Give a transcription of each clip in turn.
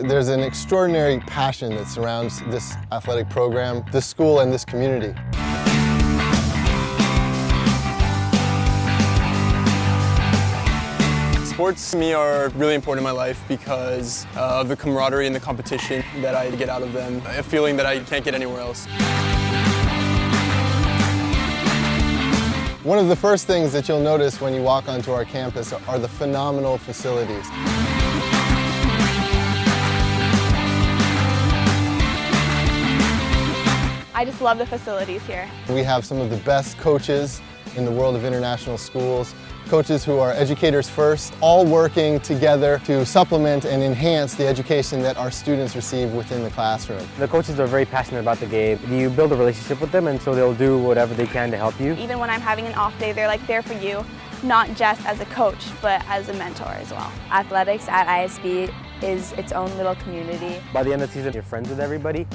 There's an extraordinary passion that surrounds this athletic program, this school, and this community. Sports to me are really important in my life because of the camaraderie and the competition that I get out of them, a feeling that I can't get anywhere else. One of the first things that you'll notice when you walk onto our campus are the phenomenal facilities. I just love the facilities here. We have some of the best coaches in the world of international schools, coaches who are educators first, all working together to supplement and enhance the education that our students receive within the classroom. The coaches are very passionate about the game. You build a relationship with them, and so they'll do whatever they can to help you. Even when I'm having an off day, they're like there for you, not just as a coach, but as a mentor as well. Athletics at ISB is its own little community. By the end of the season, you're friends with everybody.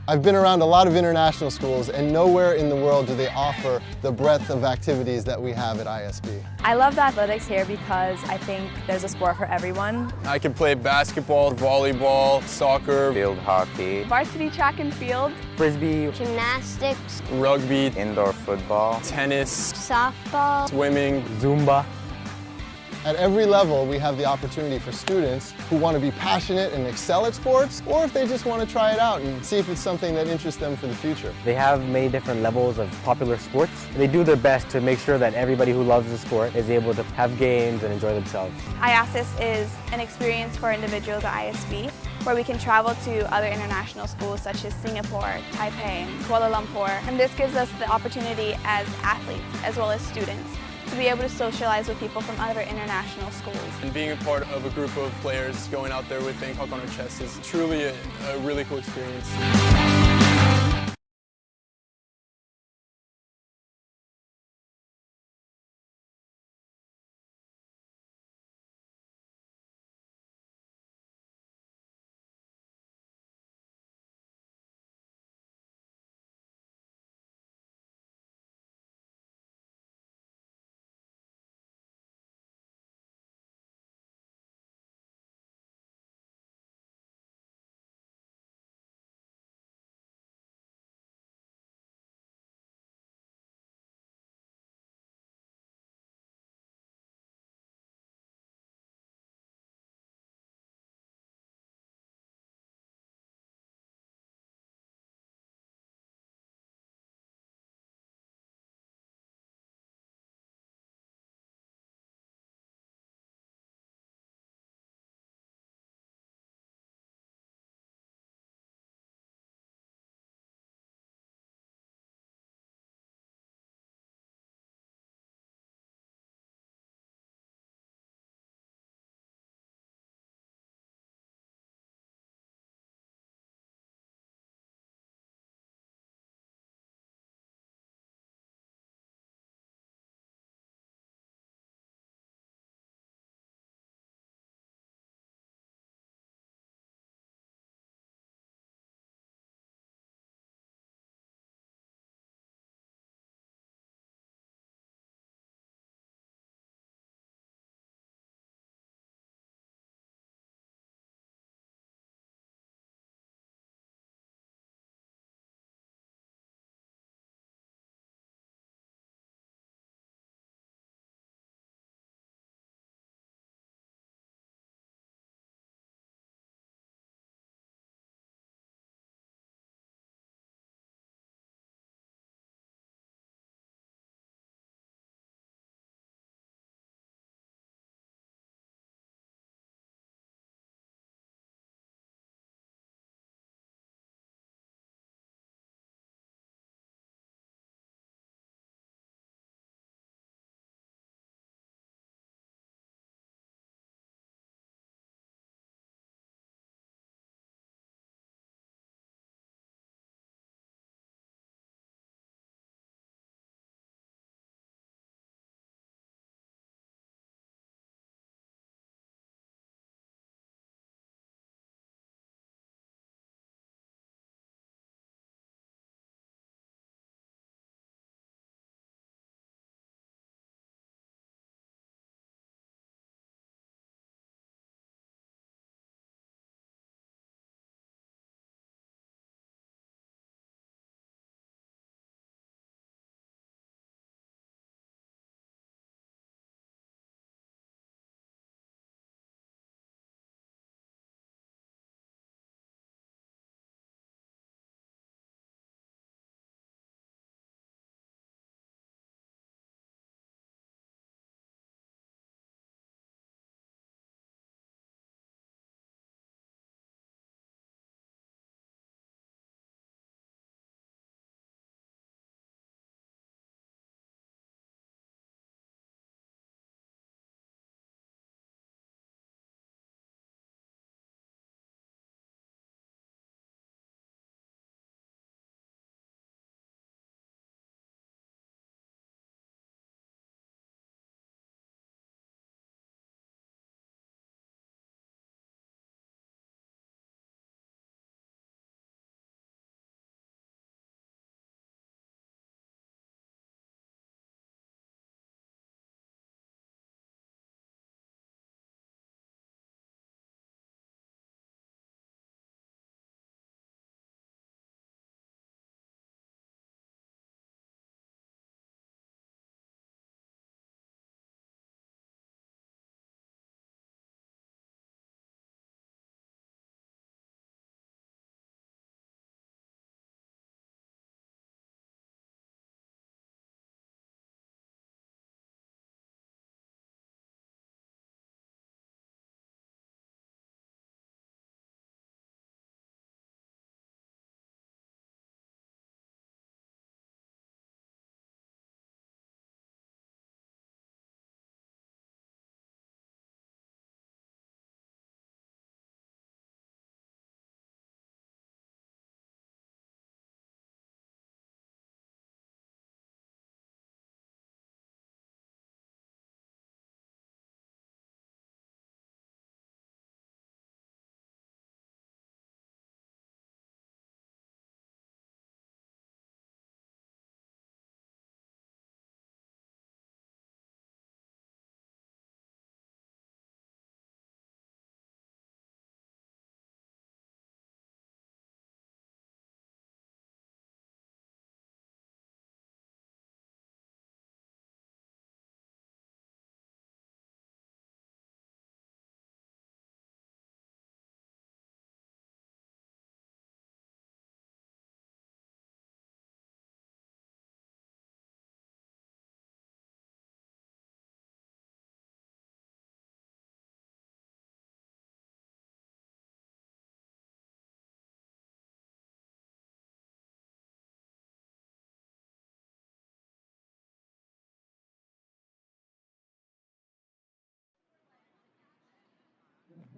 I've been around a lot of international schools, and nowhere in the world do they offer the breadth of activities that we have at ISB. I love the athletics here because I think there's a sport for everyone. I can play basketball, volleyball, soccer, field hockey, Varsity track and field, Frisbee, gymnastics, rugby, indoor football, tennis, softball, swimming, Zumba. At every level, we have the opportunity for students who want to be passionate and excel at sports, or if they just want to try it out and see if it's something that interests them for the future. They have many different levels of popular sports. They do their best to make sure that everybody who loves the sport is able to have games and enjoy themselves. ISS is an experience for individuals at ISB where we can travel to other international schools such as Singapore, Taipei, and Kuala Lumpur. And this gives us the opportunity as athletes as well as students to be able to socialize with people from other international schools. And being a part of a group of players going out there with Bangkok on our chest is truly a really cool experience.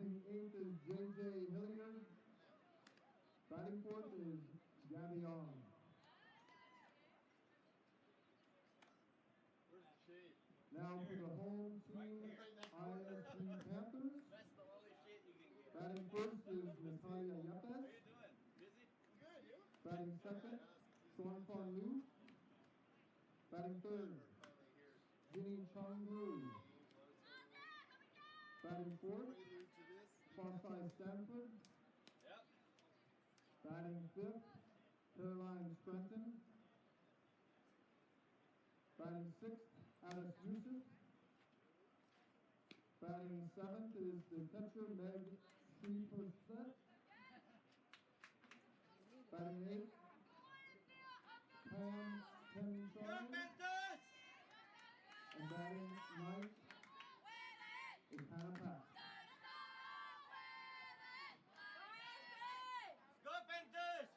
Batting 8th is J.J. Hilliard. Batting 4th is Gabby Young. Now for the home team, ISB Panthers. Batting 1st is Natalia Yepes. Batting 2nd, Sean Fon Liu. Batting 3rd, Ginny Chung Wu. Batting 4th, Fosai Stanford. Batting 5th, Caroline Strenton. Batting 6th, Alice Yusuf. Batting 7th is the catcher Meg Shreeperset. Batting 8th, Pam Kenshaw. And batting 9th is Hannah Pack. Go Panthers!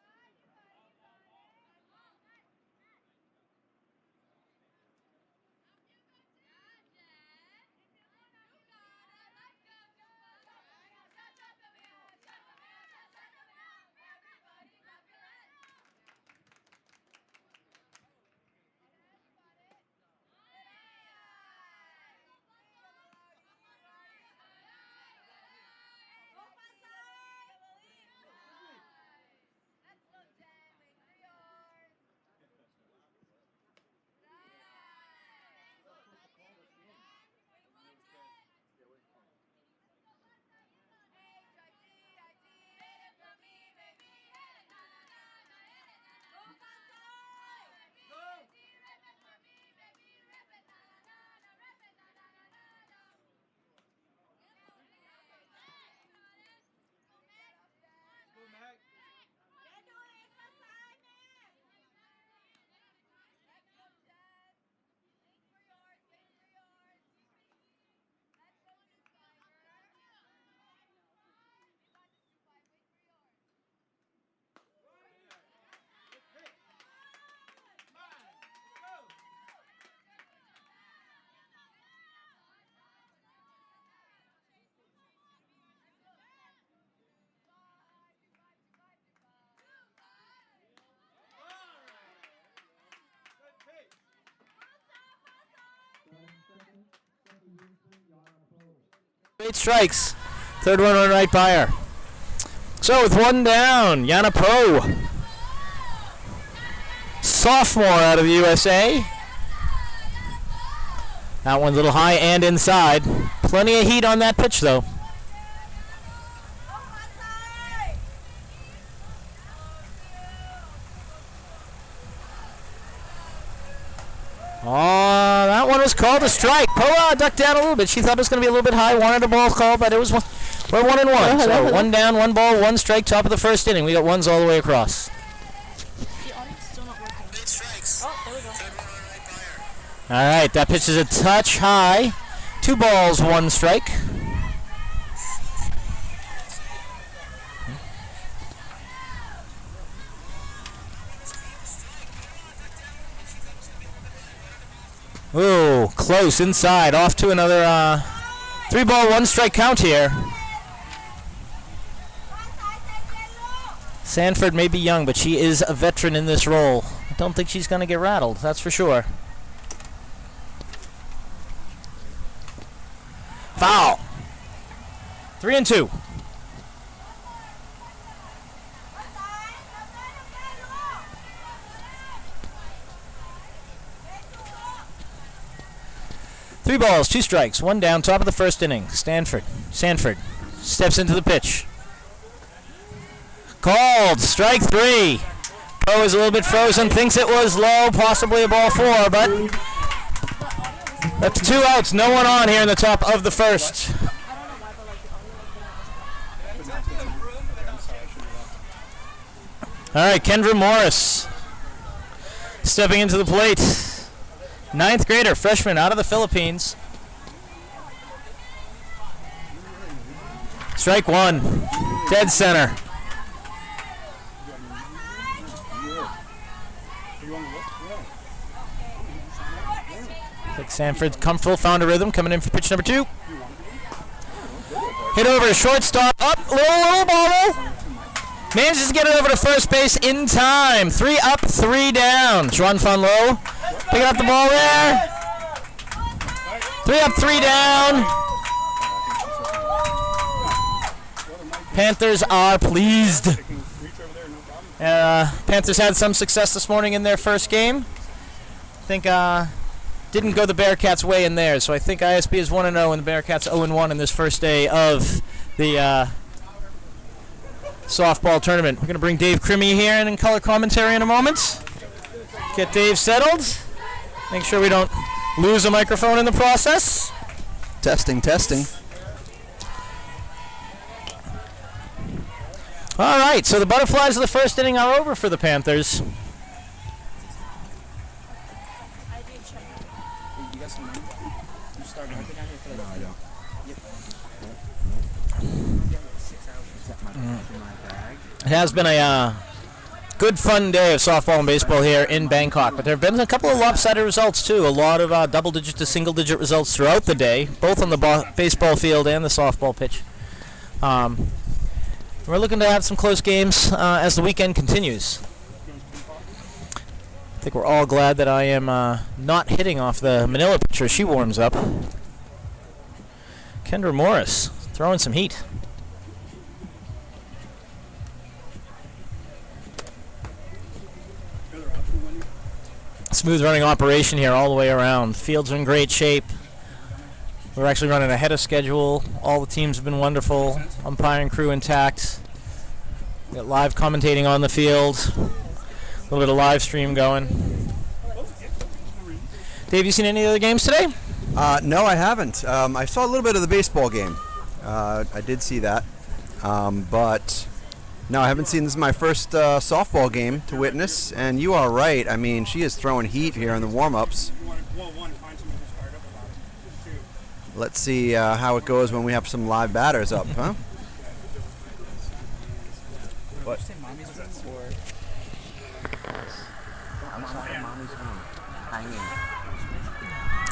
Eight strikes. Third one on right by her. So with one down, Yana Poe, sophomore out of the USA. That one's a little high and inside. Plenty of heat on that pitch though. Oh, that one was called a strike. Poa ducked down a little bit. She thought it was going to be a little bit high. Wanted a ball call, but it was we're 1-1. So 1 down, 1 ball, 1 strike. Top of the first inning. We got ones all the way across. All right, that pitch is a touch high. 2 balls, 1 strike. Ooh, close inside. Off to another 3 ball, 1 strike count here. Sanford may be young, but she is a veteran in this role. I don't think she's going to get rattled, that's for sure. Foul. 3-2. Three balls, 2 strikes, 1 down, top of the first inning. Sanford steps into the pitch. Called, strike 3. Poe is a little bit frozen, thinks it was low, possibly a ball 4, but that's 2 outs, no one on here in the top of the first. All right, Kendra Morris stepping into the plate. 9th grader, freshman out of the Philippines. Strike 1, dead center. Looks like Sanford's comfortable, found a rhythm, coming in for pitch number 2. Hit over to shortstop. Up, little bobble. Manages to get it over to first base in time. 3 up, 3 down. Juan Fonlo picking up the ball there. 3 up, 3 down. Panthers are pleased. Panthers had some success this morning in their first game. I think didn't go the Bearcats' way in there, so I think ISB is 1-0 and the Bearcats 0-1 in this first day of the softball tournament. We're going to bring Dave Crimmy here in color commentary in a moment. Get Dave settled. Make sure we don't lose a microphone in the process. Testing, testing. All right, so the butterflies of the first inning are over for the Panthers. It has been a good, fun day of softball and baseball here in Bangkok, but there have been a couple of lopsided results too. A lot of double-digit to single-digit results throughout the day, both on the baseball field and the softball pitch. We're looking to have some close games as the weekend continues. I think we're all glad that I am not hitting off the Manila pitcher as she warms up. Kendra Morris throwing some heat. Smooth running operation here all the way around. Fields are in great shape. We're actually running ahead of schedule. All the teams have been wonderful. Umpiring crew intact. We got live commentating on the field. A little bit of live stream going. Dave, you seen any other games today? No, I haven't. I saw a little bit of the baseball game. I did see that. But no, I haven't seen. This is my first softball game to witness. And you are right. I mean, she is throwing heat here in the warm-ups. Let's see how it goes when we have some live batters up, huh? What?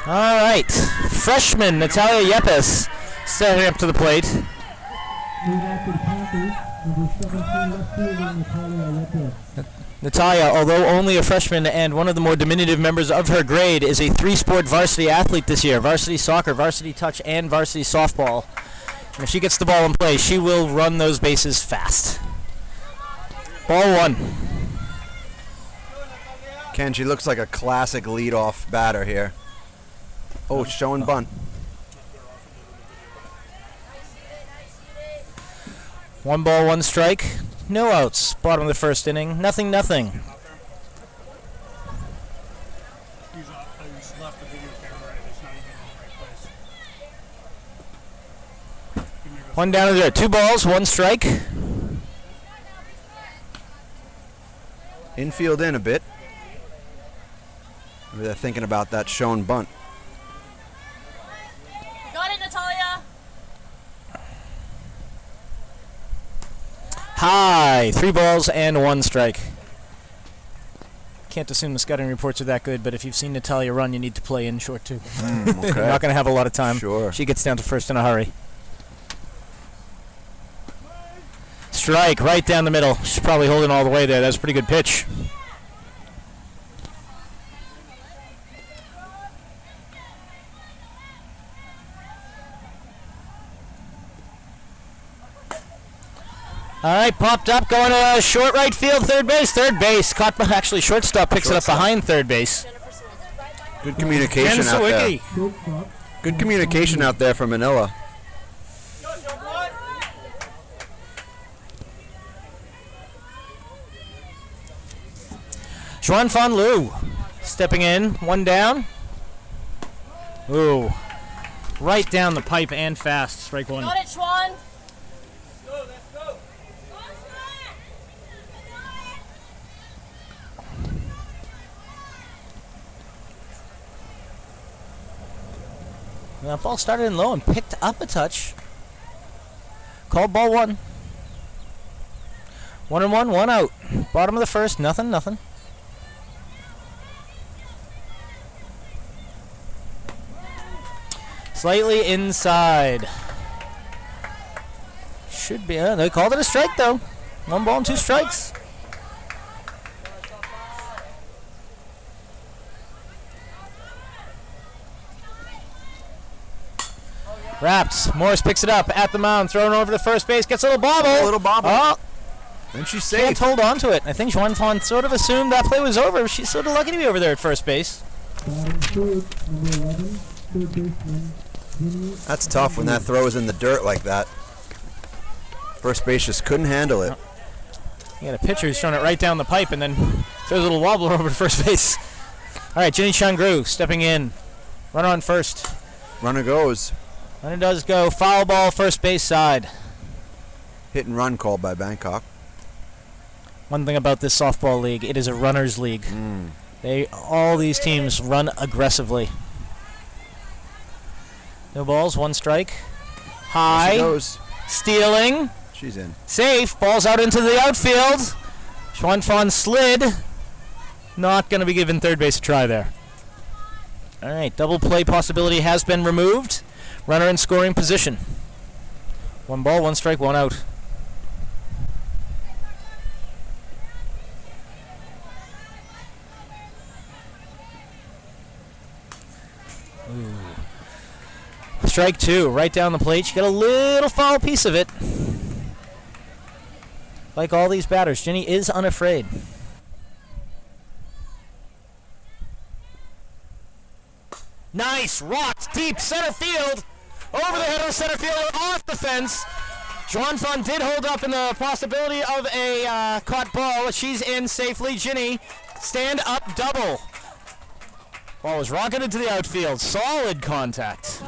All right, freshman Natalia Yepes stepping up to the plate. Natalia, although only a freshman and one of the more diminutive members of her grade, is a 3-sport varsity athlete this year. Varsity soccer, varsity touch, and varsity softball. And if she gets the ball in play, she will run those bases fast. Ball 1. Ken, she looks like a classic leadoff batter here. Oh, showing bunt. 1 ball, 1 strike. No outs. Bottom of the first inning. Nothing. One down to there. 2 balls, 1 strike. Infield in a bit. Maybe they're thinking about that shown bunt. Got it, Natalia. High. 3 balls and 1 strike. Can't assume the scouting reports are that good, but if you've seen Natalia run, you need to play in short too. Okay. You're not going to have a lot of time. Sure. She gets down to first in a hurry. Strike right down the middle. She's probably holding all the way there. That's a pretty good pitch. All right, popped up, going to short right field, third base. Caught, actually, shortstop picks it up behind third base. Good communication out there. Good communication out there from Manila. Juan Fonlu stepping in, 1 down. Ooh, right down the pipe and fast, strike 1. Got it, Schwan. That ball started in low and picked up a touch. Called ball 1. 1-1, 1 out. Bottom of the first, nothing. Slightly inside. should be. They called it a strike, though. 1 ball and 2 strikes. Wrapped. Morris picks it up at the mound, throwing over to first base, gets a little bobble. A little bobble. Oh, and she's can't safe. hold on to it. I think Juan Fon sort of assumed that play was over. She's sort of lucky to be over there at first base. That's tough when that throw is in the dirt like that. First base just couldn't handle it. You got a pitcher who's throwing it right down the pipe and then throws a little wobbler over to first base. All right, Jenny Changru stepping in. Runner on first. Runner goes. Runner does go. Foul ball, first base side. Hit and run called by Bangkok. One thing about this softball league, it is a runner's league. All these teams run aggressively. No balls, 1 strike. High. She goes. Stealing. She's in. Safe. Ball's out into the outfield. Juan Fon slid. Not going to be given third base a try there. All right, double play possibility has been removed. Runner in scoring position. 1 ball, 1 strike, 1 out. Strike 2, right down the plate. She got a little foul piece of it. Like all these batters, Jenny is unafraid. Nice, rocked deep center field. Over the head of center field, off the fence. Juan Fon did hold up in the possibility of a caught ball. She's in safely. Jenny, stand up double. Ball was rocketed to the outfield. Solid contact.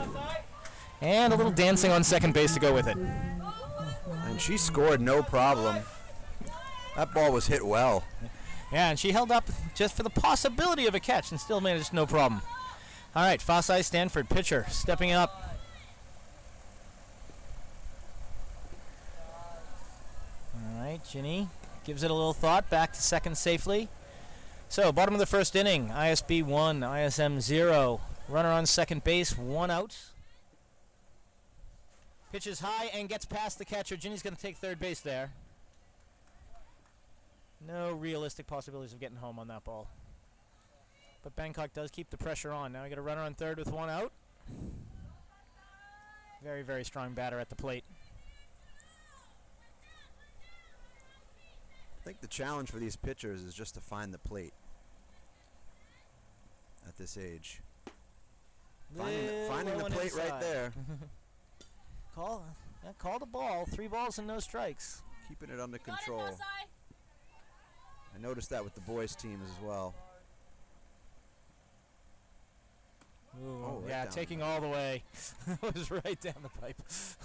And a little dancing on second base to go with it. And she scored no problem. That ball was hit well. Yeah, and she held up just for the possibility of a catch and still managed no problem. All right, Fossey Stanford, pitcher, stepping up. All right, Jenny gives it a little thought, back to second safely. So, bottom of the first inning, ISB 1, ISM 0. Runner on second base, 1 out. Pitches high and gets past the catcher. Jenny's going to take third base there. No realistic possibilities of getting home on that ball. But Bangkok does keep the pressure on. Now we got a runner on third with 1 out. Very, very strong batter at the plate. I think the challenge for these pitchers is just to find the plate at this age. Finding the plate right there. Call the ball. 3 balls and no strikes. Keeping it under control. I noticed that with the boys' teams as well. Ooh, yeah, taking all the way. It was right down the pipe. This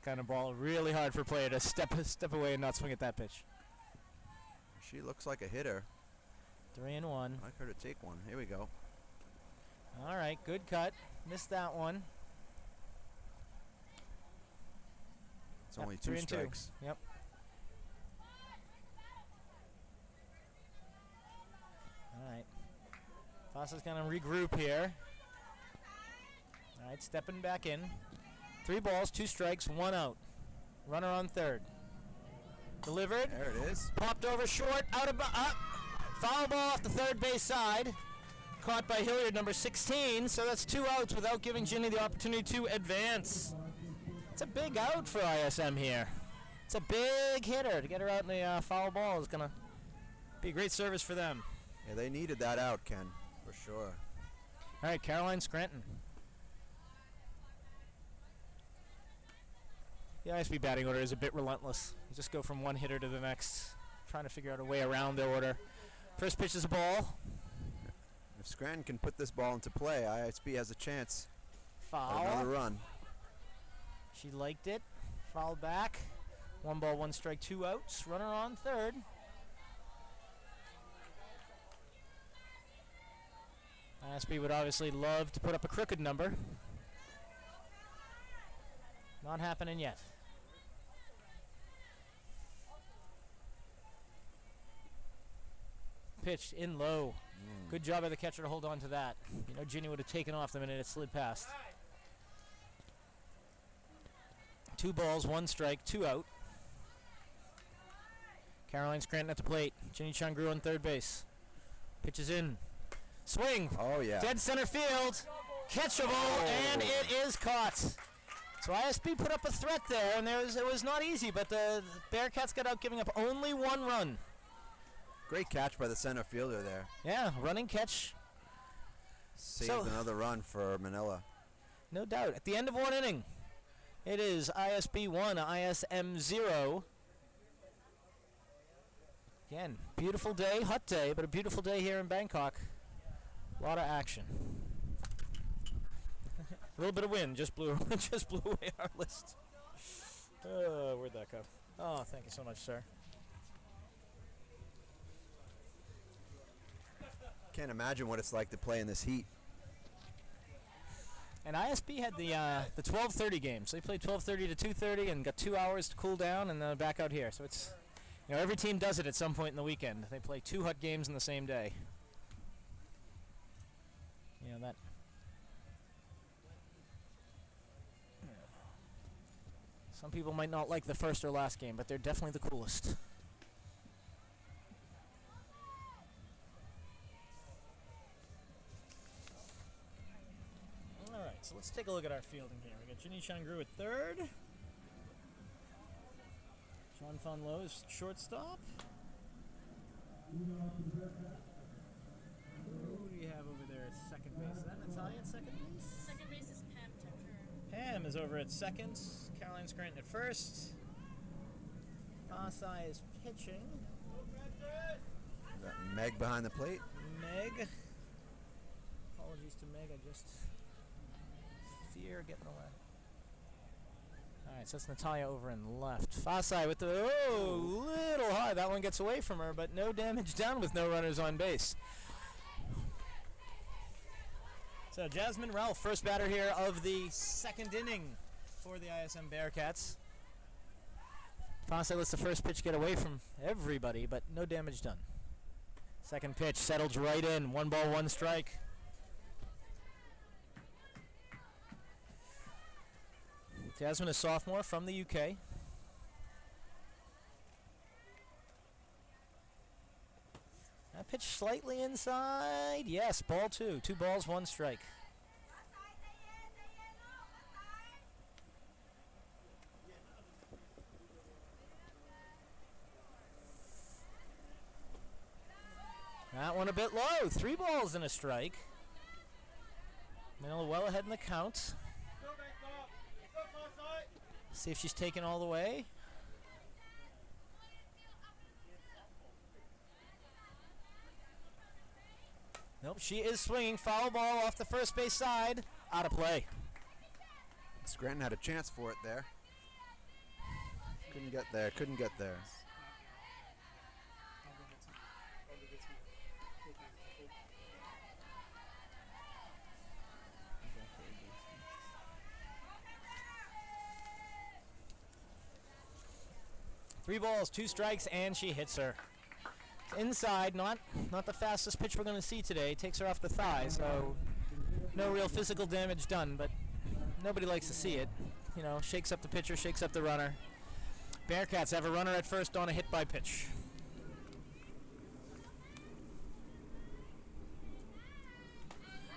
kind of ball really hard for a player to step away and not swing at that pitch. She looks like a hitter. 3-1. I'd like her to take one. Here we go. All right, good cut. Missed that one. It's only 2 strikes. Yep. All right. Fossey's going to regroup here. All right, stepping back in. 3 balls, 2 strikes, 1 out. Runner on third. Delivered. There it is. Popped over short, out of up. Foul ball off the third base side. Caught by Hilliard, number 16. So that's 2 outs without giving Jenny the opportunity to advance. It's a big out for ISM here. It's a big hitter. To get her out in the foul ball is going to be a great service for them. Yeah, they needed that out, Ken, for sure. All right, Caroline Scranton. The ISB batting order is a bit relentless. You just go from one hitter to the next, trying to figure out a way around their order. First pitch is a ball. If Scranton can put this ball into play, ISB has a chance. Foul. Another run. She liked it. Fouled back. 1 ball, 1 strike, 2 outs. Runner on third. ISB would obviously love to put up a crooked number. Not happening yet. Pitched in low. Good job by the catcher to hold on to that. You know, Ginny would have taken off the minute it slid past. 2 balls, 1 strike, 2 out. Caroline Scranton at the plate. Ginny Chung-Grew on third base. Pitches in. Swing. Oh, yeah. Dead center field. Catchable, and it is caught. So ISB put up a threat there, and it was not easy, but the Bearcats got out giving up only 1 run. Great catch by the center fielder there. Yeah, running catch. Saved another run for Manila. No doubt. At the end of 1 inning, it is ISB 1, ISM 0. Again, beautiful day, hot day, but a beautiful day here in Bangkok. A lot of action. A little bit of wind just blew away our list. Where'd that go? Oh, thank you so much, sir. Can't imagine what it's like to play in this heat. And ISB had the 12:30 game, so they played 12:30 to 2:30 and got 2 hours to cool down, and then back out here. So it's, you know, every team does it at some point in the weekend. They play 2 hot games in the same day. You know that. Some people might not like the first or last game, but they're definitely the coolest. All right, so let's take a look at our fielding here. We got Ginny Chung-Grew at third. Sean Fon Lo is shortstop. Who do you have over there at second base? Is that Natalia at second base? Second base is Pam Tucker. Pam is over at second. Caroline Scranton at first. Fasai is pitching. Is that Meg behind the plate? Meg. Apologies to Meg, I just fear getting away. Alright, so that's Natalia over in left. Fasai with the, little high. That one gets away from her, but no damage done with no runners on base. So Jasmine Ralph, first batter here of the second inning for the ISM Bearcats. Fasai lets the first pitch get away from everybody, but no damage done. Second pitch settles right in. 1 ball, 1 strike. Jasmine is sophomore from the UK. That pitch slightly inside. Yes, ball 2. 2 balls, 1 strike. That one a bit low. 3 balls and a strike. Manila well ahead in the count. See if she's taken all the way. Nope, she is swinging. Foul ball off the first base side. Out of play. Scranton had a chance for it there. Couldn't get there, couldn't get there. Three balls, 2 strikes, and she hits her. Inside, not the fastest pitch we're going to see today. Takes her off the thigh, so no real physical damage done, but nobody likes to see it. You know, shakes up the pitcher, shakes up the runner. Bearcats have a runner at first on a hit by pitch.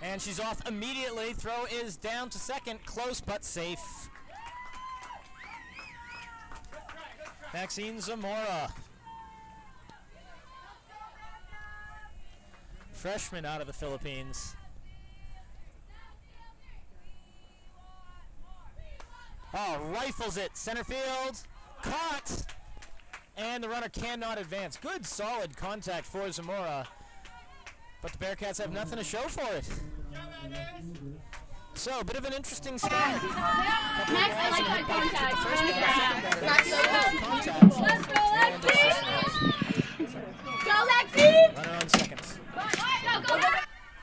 And she's off immediately. Throw is down to second, close but safe. Maxine Zamora. Freshman out of the Philippines. Oh, rifles it. Center field. Caught. And the runner cannot advance. Good, solid contact for Zamora. But the Bearcats have nothing to show for it. So, a bit of an interesting start. Max, I like that contact. Go, Lexi! Runner on second.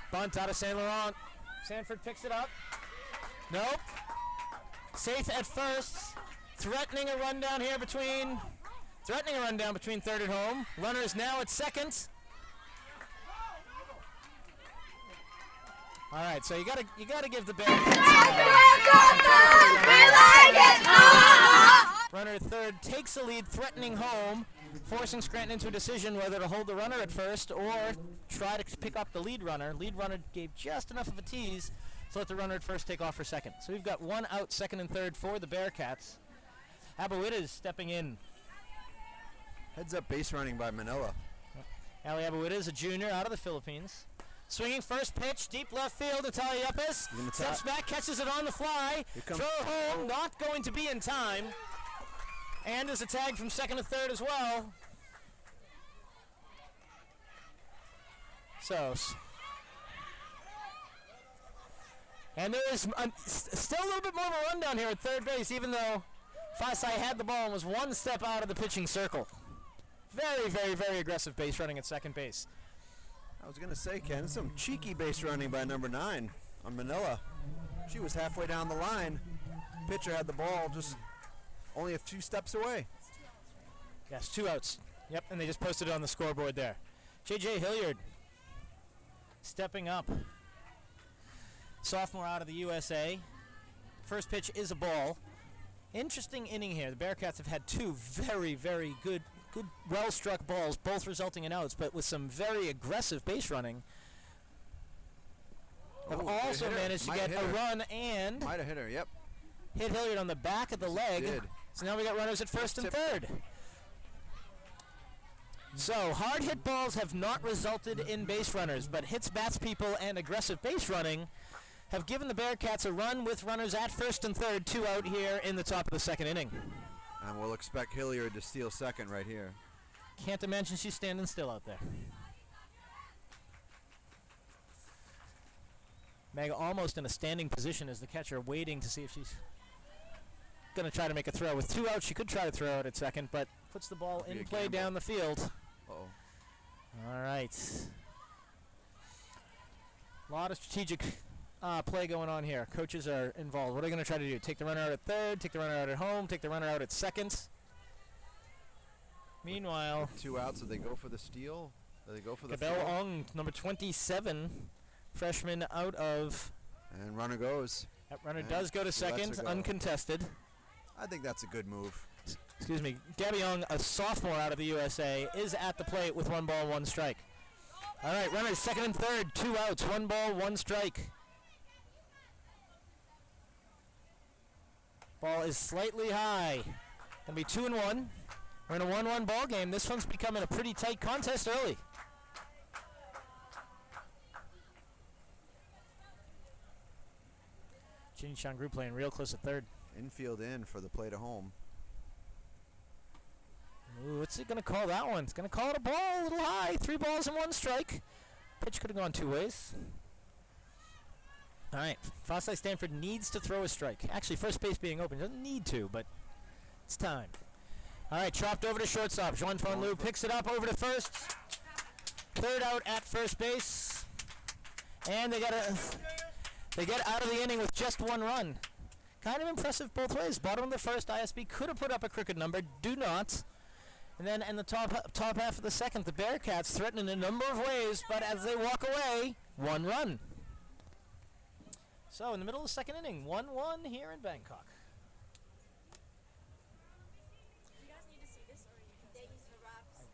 Bunt out of Saint Laurent. Sanford picks it up. Nope. Safe at first. Threatening a run down here between third and home. Runner is now at second. All right, so you gotta give the Bears. We like it all! Runner at third takes the lead, threatening home, forcing Scranton into a decision whether to hold the runner at first or try to pick up the lead runner. Lead runner gave just enough of a tease to let the runner at first take off for second. So we've got one out, second and third for the Bearcats. Abuitas stepping in. Heads up base running by Manila. Ali Abuitas, a junior out of the Philippines. Swinging first pitch, deep left field, Natalia Yepes. Steps back, catches it on the fly. Throw home, not going to be in time. And there's a tag from second to third as well. So, and there is still a little bit more of a rundown here at third base, even though Fasai had the ball and was one step out of the pitching circle. Very, very, very aggressive base running at second base. I was going to say, Ken, some cheeky base running by number 9 on Manila. She was halfway down the line. Pitcher had the ball just only a few steps away. Yes, 2 outs. Yep, and they just posted it on the scoreboard there. J.J. Hilliard stepping up. Sophomore out of the USA. First pitch is a ball. Interesting inning here. The Bearcats have had 2 very, very good, well-struck balls, both resulting in outs, but with some very aggressive base running. Have also managed to get a run and might have hit her, yep. Hit Hilliard on the back of the leg. Did. So now we got runners at first and third. So hard hit balls have not resulted in base runners, but hits, bats people, and aggressive base running have given the Bearcats a run with runners at first and third, 2 out here in the top of the second inning. And we'll expect Hilliard to steal second right here. Can't imagine she's standing still out there. Meg almost in a standing position as the catcher, waiting to see if she's going to try to make a throw. With 2 outs, she could try to throw out at second, but puts the ball in play down the field. Uh-oh. All right. A lot of strategic play going on here. Coaches are involved. What are they going to try to do? Take the runner out at third, take the runner out at home, take the runner out at second. Meanwhile, 2 outs, so they go for the steal? Do they go for the Kabel Ong, number 27, freshman out of... And runner goes. That runner does go to second, uncontested. I think that's a good move. Excuse me. Gabby Young, a sophomore out of the USA, is at the plate with 1 ball, 1 strike. All right, runners second and third, 2 outs, 1 ball, 1 strike. Ball is slightly high. Gonna be 2-1. We're in a 1-1 ball game. This one's becoming a pretty tight contest early. Ginny Changru playing real close at third. Infield in for the play to home. Ooh, what's it going to call that one? It's going to call it a ball, a little high. 3 balls and 1 strike. Pitch could have gone 2 ways. All right, Fossi Stanford needs to throw a strike. Actually, first base being open. Doesn't need to, but it's time. All right, chopped over to shortstop. Juan Fonlu picks it up over to first. 3rd out at first base. And they get out of the inning with just 1 run. Kind of impressive both ways. Bottom of the first, ISB could have put up a crooked number. Do not. And then in the top half of the second, the Bearcats threaten in a number of ways, but as they walk away, 1 run. So in the middle of the second inning, 1-1 here in Bangkok. You guys need to see this, or you just the wraps?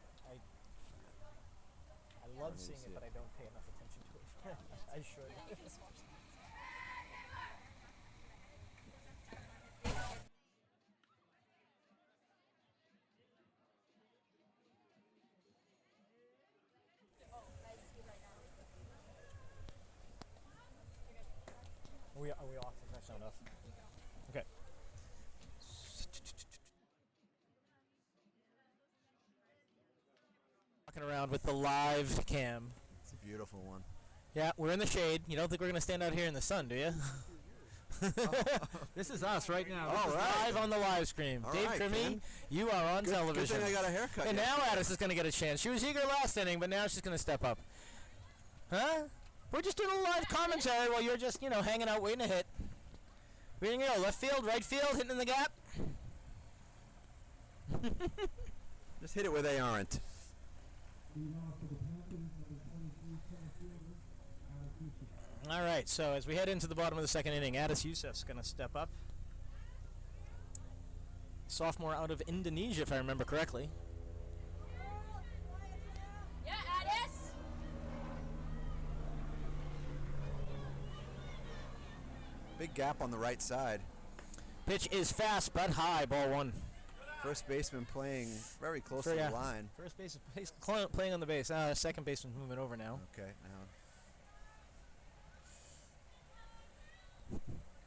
I love seeing it, but I don't pay enough attention to it. I should. You can just watch that. Are we off? Is that sound off? Okay. Walking around with the live cam. It's a beautiful one. Yeah, we're in the shade. You don't think we're going to stand out here in the sun, do you? This is us right now. This is live on the live stream. All Dave right, Trimmy, you are on television. Good thing I got a haircut. And now Addis is going to get a chance. She was eager last inning, but now she's going to step up. Huh? We're just doing a live commentary while you're just, hanging out waiting to hit. Where you go? Left field, right field, hitting in the gap? Just hit it where they aren't. All right, so as we head into the bottom of the second inning, Addis Youssef's going to step up. Sophomore out of Indonesia, if I remember correctly. Yeah, Addis! Big gap on the right side. Pitch is fast but high, ball 1. First baseman playing very close to the line. First base playing on the base. Second baseman moving over now. Okay, now.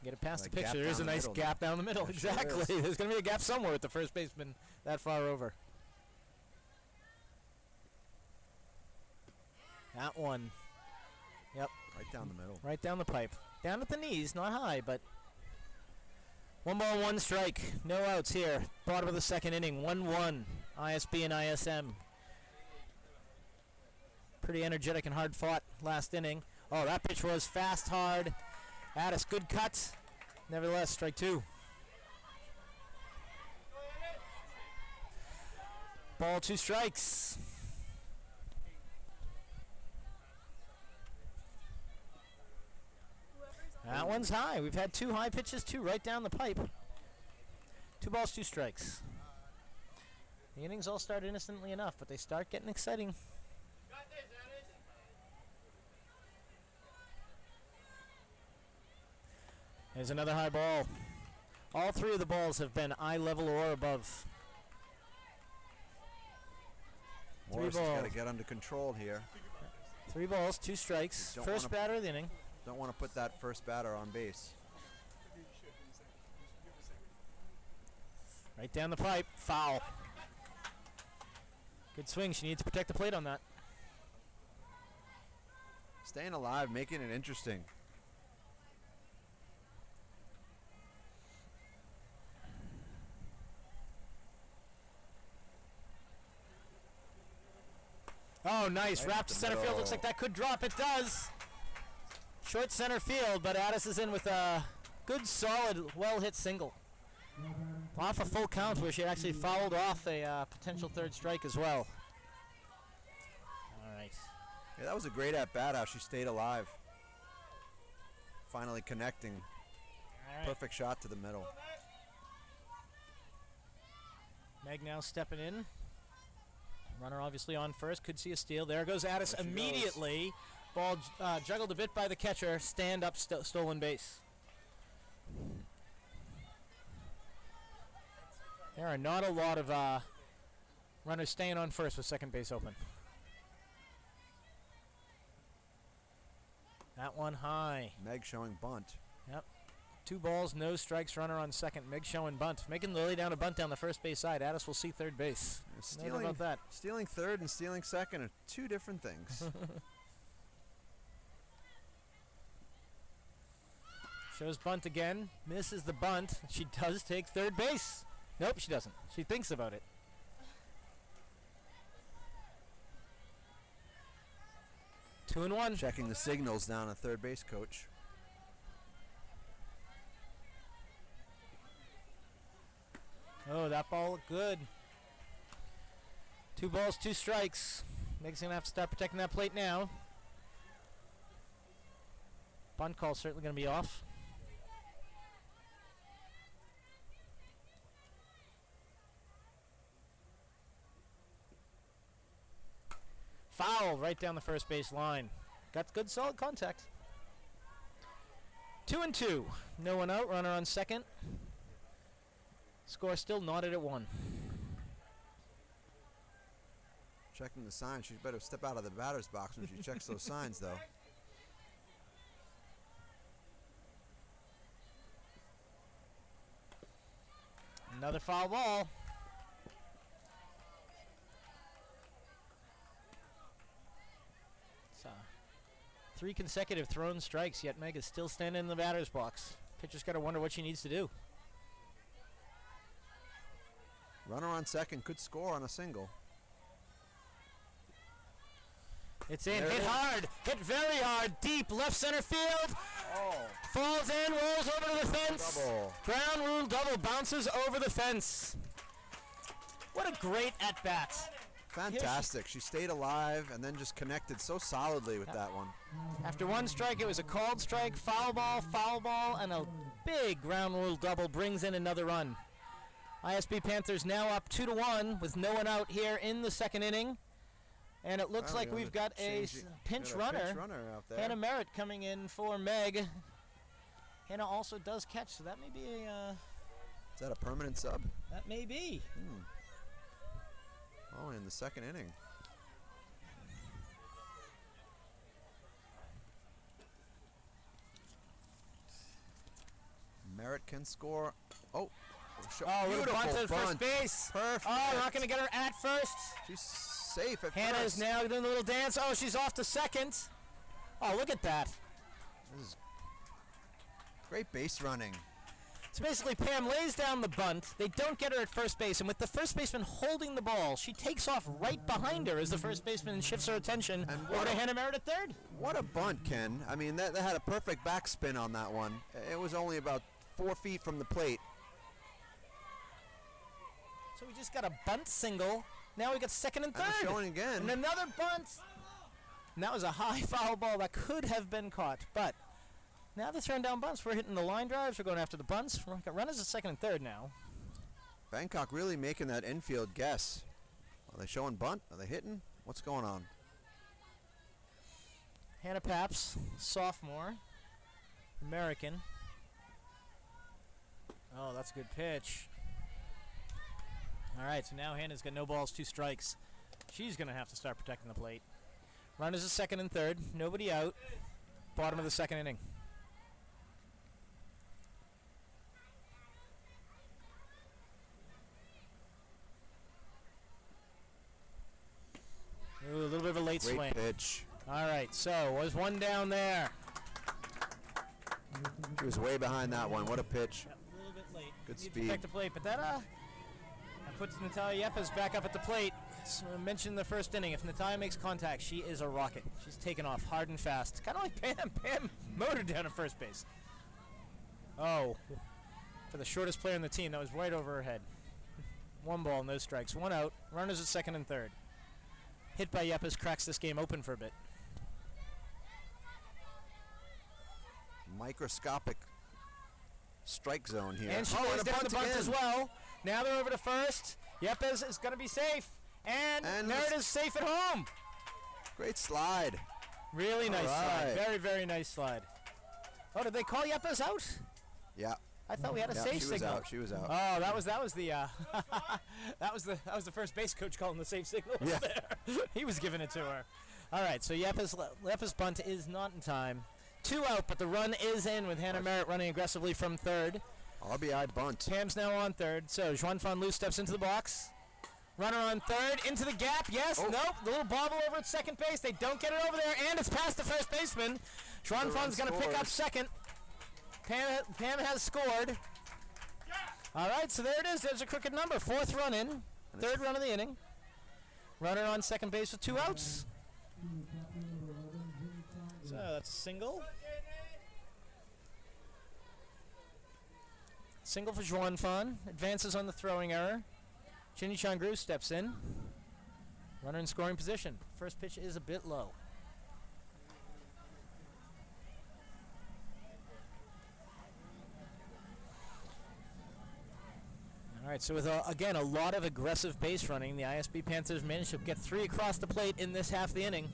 Get it past the Gap picture. There is a down the nice middle. gap down the middle. There sure Exactly. is. There's going to be a gap somewhere with the first baseman that far over. That one. Yep. Right down the middle. Right down the pipe. Down at the knees, not high, but 1 ball, 1 strike. No outs here. Bottom of the second inning. 1-1. ISB and ISM. Pretty energetic and hard fought last inning. Oh, that pitch was fast, hard. Addis, good cut. Nevertheless, strike 2. Ball, 2 strikes. That one's high. We've had 2 high pitches, 2 right down the pipe. 2 balls, 2 strikes. The innings all start innocently enough, but they start getting exciting. There's another high ball. All 3 of the balls have been eye level or above. Morris has got to get under control here. 3 balls, 2 strikes. First batter of the inning. Don't want to put that first batter on base. Right down the pipe. Foul. Good swing. She needs to protect the plate on that. Staying alive, making it interesting. Oh, nice. Right Wrapped to center field. Looks like that could drop. It does. Short center field, but Addis is in with a good, solid, well-hit single. Off a full count where she actually fouled off a potential third strike as well. All right. Yeah, that was a great at-bat how she stayed alive. Finally connecting. Right. Perfect shot to the middle. Meg now stepping in. Runner obviously on first. Could see a steal. There goes Addis immediately. Ball juggled a bit by the catcher. Stand up, stolen base. There are not a lot of runners staying on first with second base open. That one high. Meg showing bunt. Yep. 2 balls, no strikes, runner on second. Meg showing bunt. Making the lay down a bunt down the first base side. Addis will see third base. No doubt about that. Stealing third and stealing second are 2 different things. Shows bunt again. Misses the bunt. She does take third base. Nope, she doesn't. She thinks about it. Two and one. Checking the signals down at third base coach. Oh, that ball looked good. 2 balls, 2 strikes. Meg's going to have to start protecting that plate now. Bunt call certainly going to be off. Foul right down the first base line. Got good solid contact. 2 and 2. No one out. Runner on second. Score still knotted at 1. Checking the signs. She better step out of the batter's box when she checks those signs, though. Another foul ball. It's 3 consecutive thrown strikes, yet Meg is still standing in the batter's box. Pitcher's got to wonder what she needs to do. Runner on second could score on a single. It's in. Hit hard. Hit very hard. Deep left center field. Oh. Falls in. Rolls over to the fence. Double. Ground rule double. Bounces over the fence. What a great at-bat. Fantastic. She stayed alive and then just connected so solidly with that one. After 1 strike, it was a called strike. Foul ball, and a big ground rule double brings in another run. ISB Panthers now up 2-1 with no one out here in the second inning. And it looks like we've got a pinch runner out there. Hannah Merritt coming in for Meg. Hannah also does catch, so that may be a... Is that a permanent sub? That may be. Oh, in the second inning. Merritt can score. Oh, little bunt to first base. Perfect. Oh, we're not going to get her at first. She's safe at Hannah first. is now doing a little dance. Oh, she's off to second. Oh, look at that. This is great base running. So basically, Pam lays down the bunt. They don't get her at first base, and with the first baseman holding the ball, she takes off right behind her as the first baseman shifts her attention over to Hannah Merritt at third. What a bunt, Ken. I mean, that had a perfect backspin on that one. It was only about 4 feet from the plate. So we just got a bunt single. Now we got second and third. And showing again. And another bunt. And that was a high foul ball that could have been caught, but now they're throwing down bunts. We're hitting the line drives. We're going after the bunts. We've got runners at second and third now. Bangkok really making that infield guess. Are they showing bunt? Are they hitting? What's going on? Hannah Paps, sophomore, American. Oh, that's a good pitch. All right, so now Hannah's got no balls, 2 strikes. She's going to have to start protecting the plate. Runners at second and third. Nobody out. Bottom of the second inning. Ooh, a little bit of a late swing. Great pitch. All right, so was one down there. She was way behind that one. What a pitch. Yep, a little bit late. Good Need to speed. protect the plate, but that puts Natalia Yepes back up at the plate. So I mentioned the first inning. If Natalia makes contact, she is a rocket. She's taking off hard and fast. Kind of like Pam. Pam motored down at first base. Oh, for the shortest player on the team, that was right over her head. 1 ball, no strikes. 1 out. Runners at second and third. Hit by Yepes cracks this game open for a bit. Microscopic strike zone here. And she and lays a down the bunt again. as well. Now they're over to first. Yepes is going to be safe. And Merritt is safe at home. Great slide. Really nice slide. right. Very, very nice slide. Oh, did they call Yepes out? Yeah. I thought we had a safe signal. She was out. Oh, that was the that was the first base coach calling the safe signal. Yeah. There. He was giving it to her. All right, so Yepes bunt is not in time. 2 out, but the run is in with Hannah Merritt running aggressively from third. RBI bunt. Pam's now on third. So Juan Fan Lu steps into the box. Runner on third, into the gap. Yes, nope. The little bobble over at second base. They don't get it over there, and it's past the first baseman. Juan Fan's going to pick up second. Pam has scored. All right, so there it is. There's a crooked number. 4th run in. 3rd run of the inning. Runner on second base with 2 outs. So that's a single. Single for Juan Fan. Advances on the throwing error. Chinny Changru steps in. Runner in scoring position. First pitch is a bit low. All right, so with, again, a lot of aggressive base running, the ISB Panthers managed to get 3 across the plate in this half of the inning.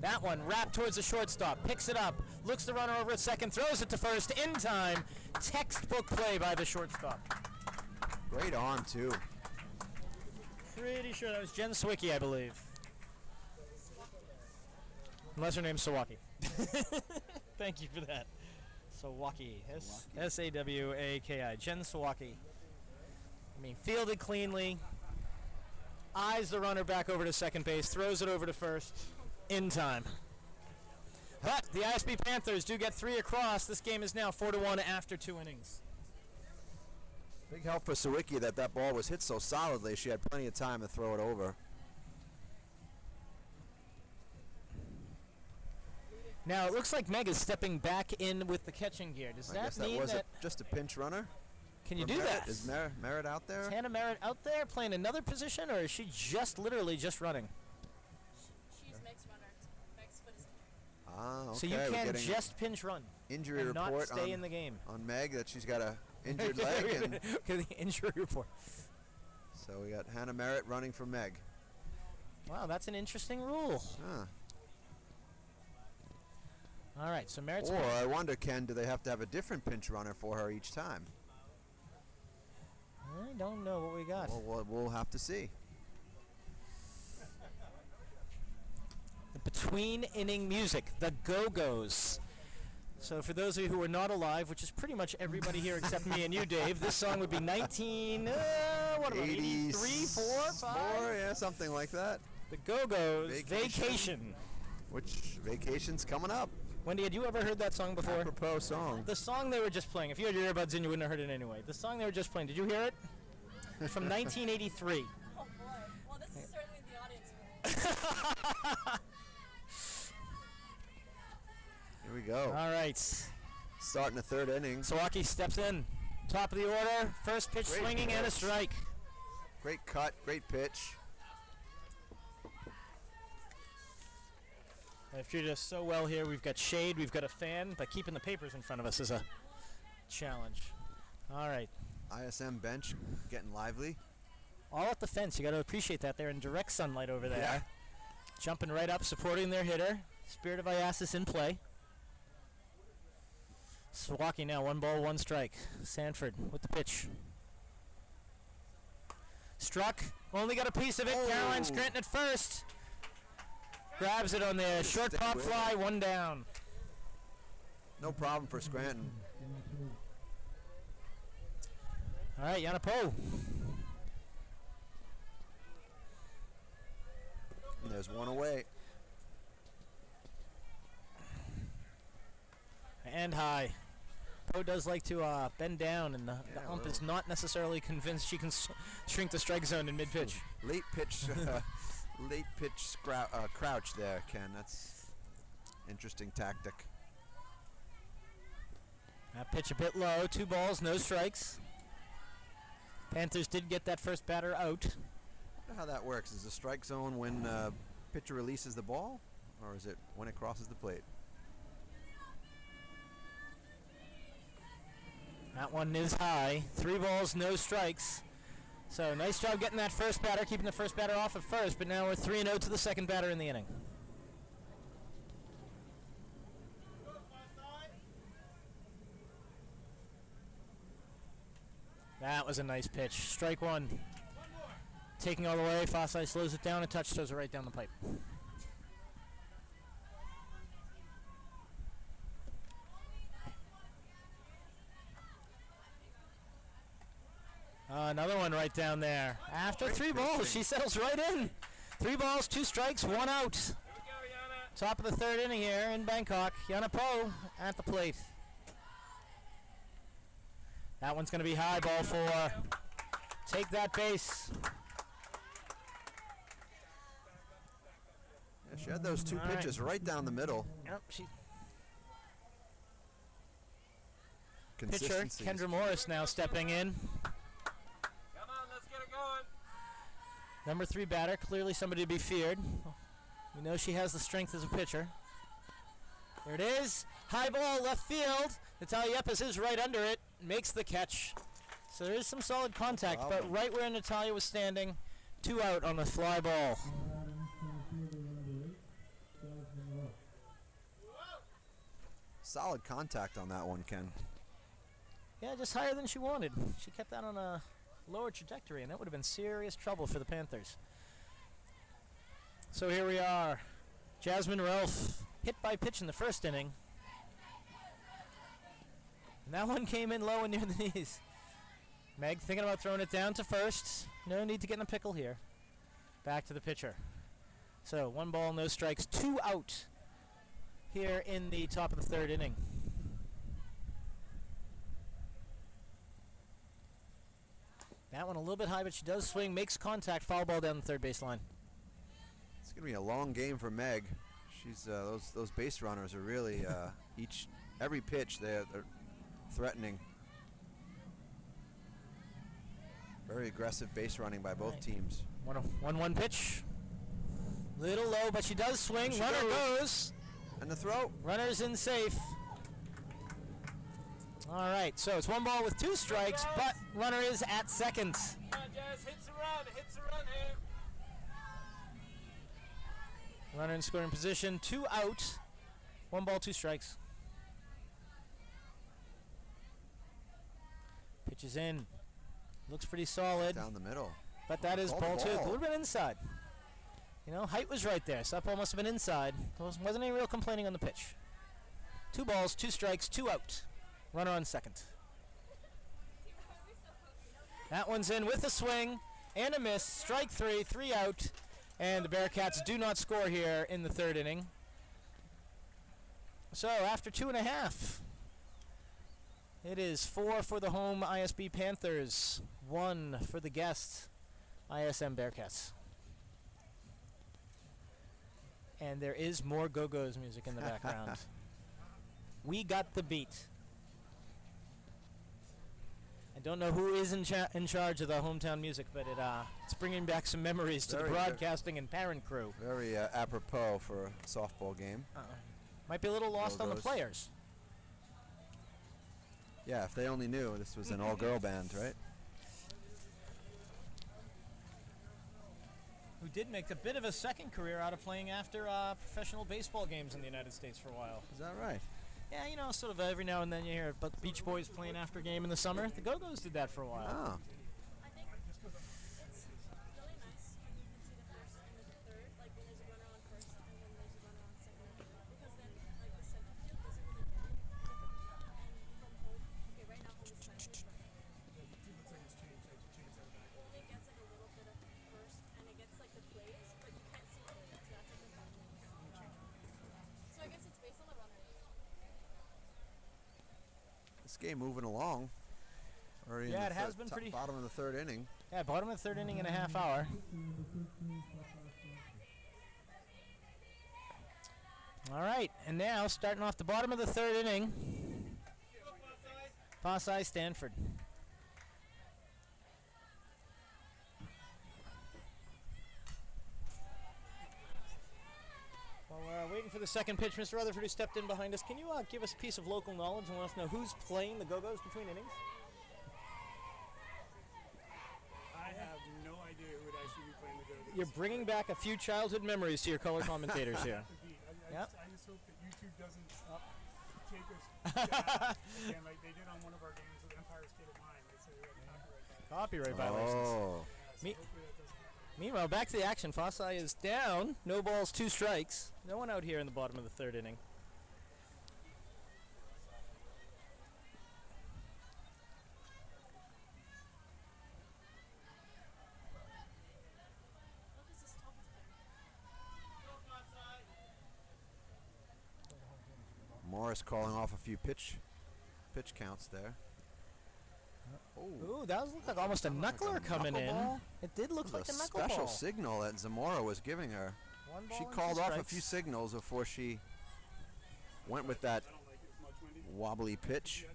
That one wrapped towards the shortstop, picks it up, looks the runner over at second, throws it to first in time. Textbook play by the shortstop. Great arm, too. Pretty sure that was Jen Sawicki, I believe. Unless her name's Sawaki. Thank you for that. Sawaki. S-A-W-A-K-I. Jen Sawaki. I mean, fielded cleanly. Eyes the runner back over to second base. Throws it over to first. In time. But the ISB Panthers do get 3 across. This game is now 4-1 after 2 innings. Big help for Sawicki that ball was hit so solidly. She had plenty of time to throw it over. Now it looks like Meg is stepping back in with the catching gear. Does that mean was that just a pinch runner? Can you do Merritt? that? Is Merritt out there? Is Hannah Merritt out there playing another position, or is she just literally just running? She's Meg's runner. Meg's foot is here. Ah, okay. So you can just pinch run. Injury and report not stay in the game. on Meg that she's got a injured leg. And Okay, the injury report. so we got Hannah Merritt running for Meg. Wow, that's an interesting rule. Huh. All right, so Merritt's... Or I wonder, Ken, do they have to have a different pinch runner for her each time? I don't know what we got. Well, we'll have to see. The between inning music, the Go-Go's. So for those of you who are not alive, which is pretty much everybody here except me and you, Dave, this song would be 83, 4, 5? Yeah, something like that. The Go-Go's, Vacation. Which vacation's coming up? Wendy, had you ever heard that song before? Apropos song. The song they were just playing. If you had your earbuds in, you wouldn't have heard it anyway. The song they were just playing, did you hear it? It's from 1983. Oh boy. Well, this is certainly the audience. Here we go. All right. Starting the third inning. Sawaki steps in. Top of the order. First pitch Great swinging and a pitch. strike. Great cut, great pitch. If you're just so well here, we've got shade, we've got a fan, but keeping the papers in front of us is a challenge. All right. ISM bench getting lively. All at the fence. You got to appreciate that. They're in direct sunlight over there. Yeah. Jumping right up, supporting their hitter. Spirit of Iasis in play. Sawaki now, 1 ball, 1 strike. Sanford with the pitch. Struck. Only got a piece of it. Oh. Caroline Scranton at first. Grabs it on the short Stick pop with fly, it. 1 down. No problem for Scranton. All right, Yana Poe. And there's 1 away. And high. Poe does like to bend down, and the ump is not necessarily convinced she can shrink the strike zone in mid-pitch. Late pitch crouch there, Ken. That's interesting tactic. That pitch a bit low. 2 balls, no strikes. Panthers did get that first batter out. I wonder how that works. Is the strike zone when pitcher releases the ball, or is it when it crosses the plate? That one is high. 3 balls, no strikes. So nice job getting that first batter, keeping the first batter off at first, but now we're 3-0 to the second batter in the inning. That was a nice pitch. Strike 1. Taking all the way. Fasai slows it down a touch, throws it right down the pipe. Another one right down there. After 3 balls, she settles right in. 3 balls, 2 strikes, 1 out. Here we go, Yana. Top of the 3rd inning here in Bangkok. Yana Poe at the plate. That one's going to be high, ball 4. Take that base. Yeah, she had those 2 All right. pitches right down the middle. Yep, she. Pitcher Consistency. Kendra Morris now stepping in. Come on, let's get it going. Number 3 batter, clearly somebody to be feared. We know she has the strength as a pitcher. There it is. High ball, left field. Natalia Yepes is right under it. Makes the catch. So there is some solid contact, but right where Natalia was standing, 2 out on the fly ball. Solid contact on that one, Ken. Yeah, just higher than she wanted. She kept that on a lower trajectory, and that would have been serious trouble for the Panthers. So here we are. Jasmine Ralph hit by pitch in the 1st inning. And that one came in low and near the knees. Meg thinking about throwing it down to 1st. No need to get in a pickle here. Back to the pitcher. So 1 ball, no strikes, 2 out here in the top of the 3rd inning. That one a little bit high, but she does swing, makes contact, foul ball down the 3rd baseline. It's going to be a long game for Meg. She's those base runners are really every pitch they're threatening. Very aggressive base running by both teams. 1-1 pitch. Little low, but she does swing. She Runner goes. goes. And the throw. Runner's in safe. All right, so it's 1 ball with 2 strikes, but runner is at second. Come on, Jazz, hits a run here. Runner in scoring position, 2 out. 1 ball, 2 strikes. Pitches in. Looks pretty solid. Down the middle. But that is Called ball 2. A ball. little bit inside. You know, height was right there. So that ball must have been inside. There wasn't any real complaining on the pitch. 2 balls, 2 strikes, 2 out. Runner on second. That one's in with a swing and a miss. Strike 3, 3 out. And the Bearcats do not score here in the 3rd inning. So after 2.5, it is 4 for the home ISB Panthers, 1 for the guest ISM Bearcats. And there is more Go-Go's music in the background. We got the beat. I don't know who is in charge of the hometown music, but it's bringing back some memories to the broadcasting and parent crew. Very apropos for a softball game. Might be a little lost on the Go-Go's. players. Yeah, if they only knew this was an all-girl band, right? Who did make a bit of a second career out of playing after professional baseball games in the United States for a while. Is that right? Yeah, you know, sort of every now and then you hear about the Beach Boys playing after a game in the summer. The Go-Go's did that for a while. Oh. I think it's really nice when you can see the first and the third, like when there's a runner on first and when there's a runner on second and third, because then like the center field doesn't really get it. And from home, okay, right now home is slightly, but it looks like it's changed. Only gets like a little bit of first, and it gets like the plays, but you can't see the plays. That's like the problem. So I guess it's based on the runner. This game moving along. Already Yeah, in it the has been pretty. bottom of the 3rd inning. Yeah, bottom of the 3rd inning in a half hour. All right, and now starting off the bottom of the 3rd inning, Fossey Stanford. While we're waiting for the second pitch, Mr. Rutherford, who stepped in behind us, can you give us a piece of local knowledge and let us know who's playing the Go-Go's between innings? I have no idea who would actually be playing the Go-Go's. You're bringing back a few childhood memories to your color commentators here. I Yep. just hope that YouTube doesn't take us down again like they did on one of our games with Empire State of Mind. They said we had copyright violations. Oh. Yeah, so hopefully that doesn't happen. Meanwhile, back to the action. Fossey is down. No balls, 2 strikes. No one out here in the bottom of the 3rd inning. Morris calling off a few pitch counts there. Ooh, that looked like almost a knuckler coming in. It did look like a knuckleball. Special signal that Zamora was giving her. 1 ball She and called 2 off a strikes. few signals before she went with that wobbly pitch.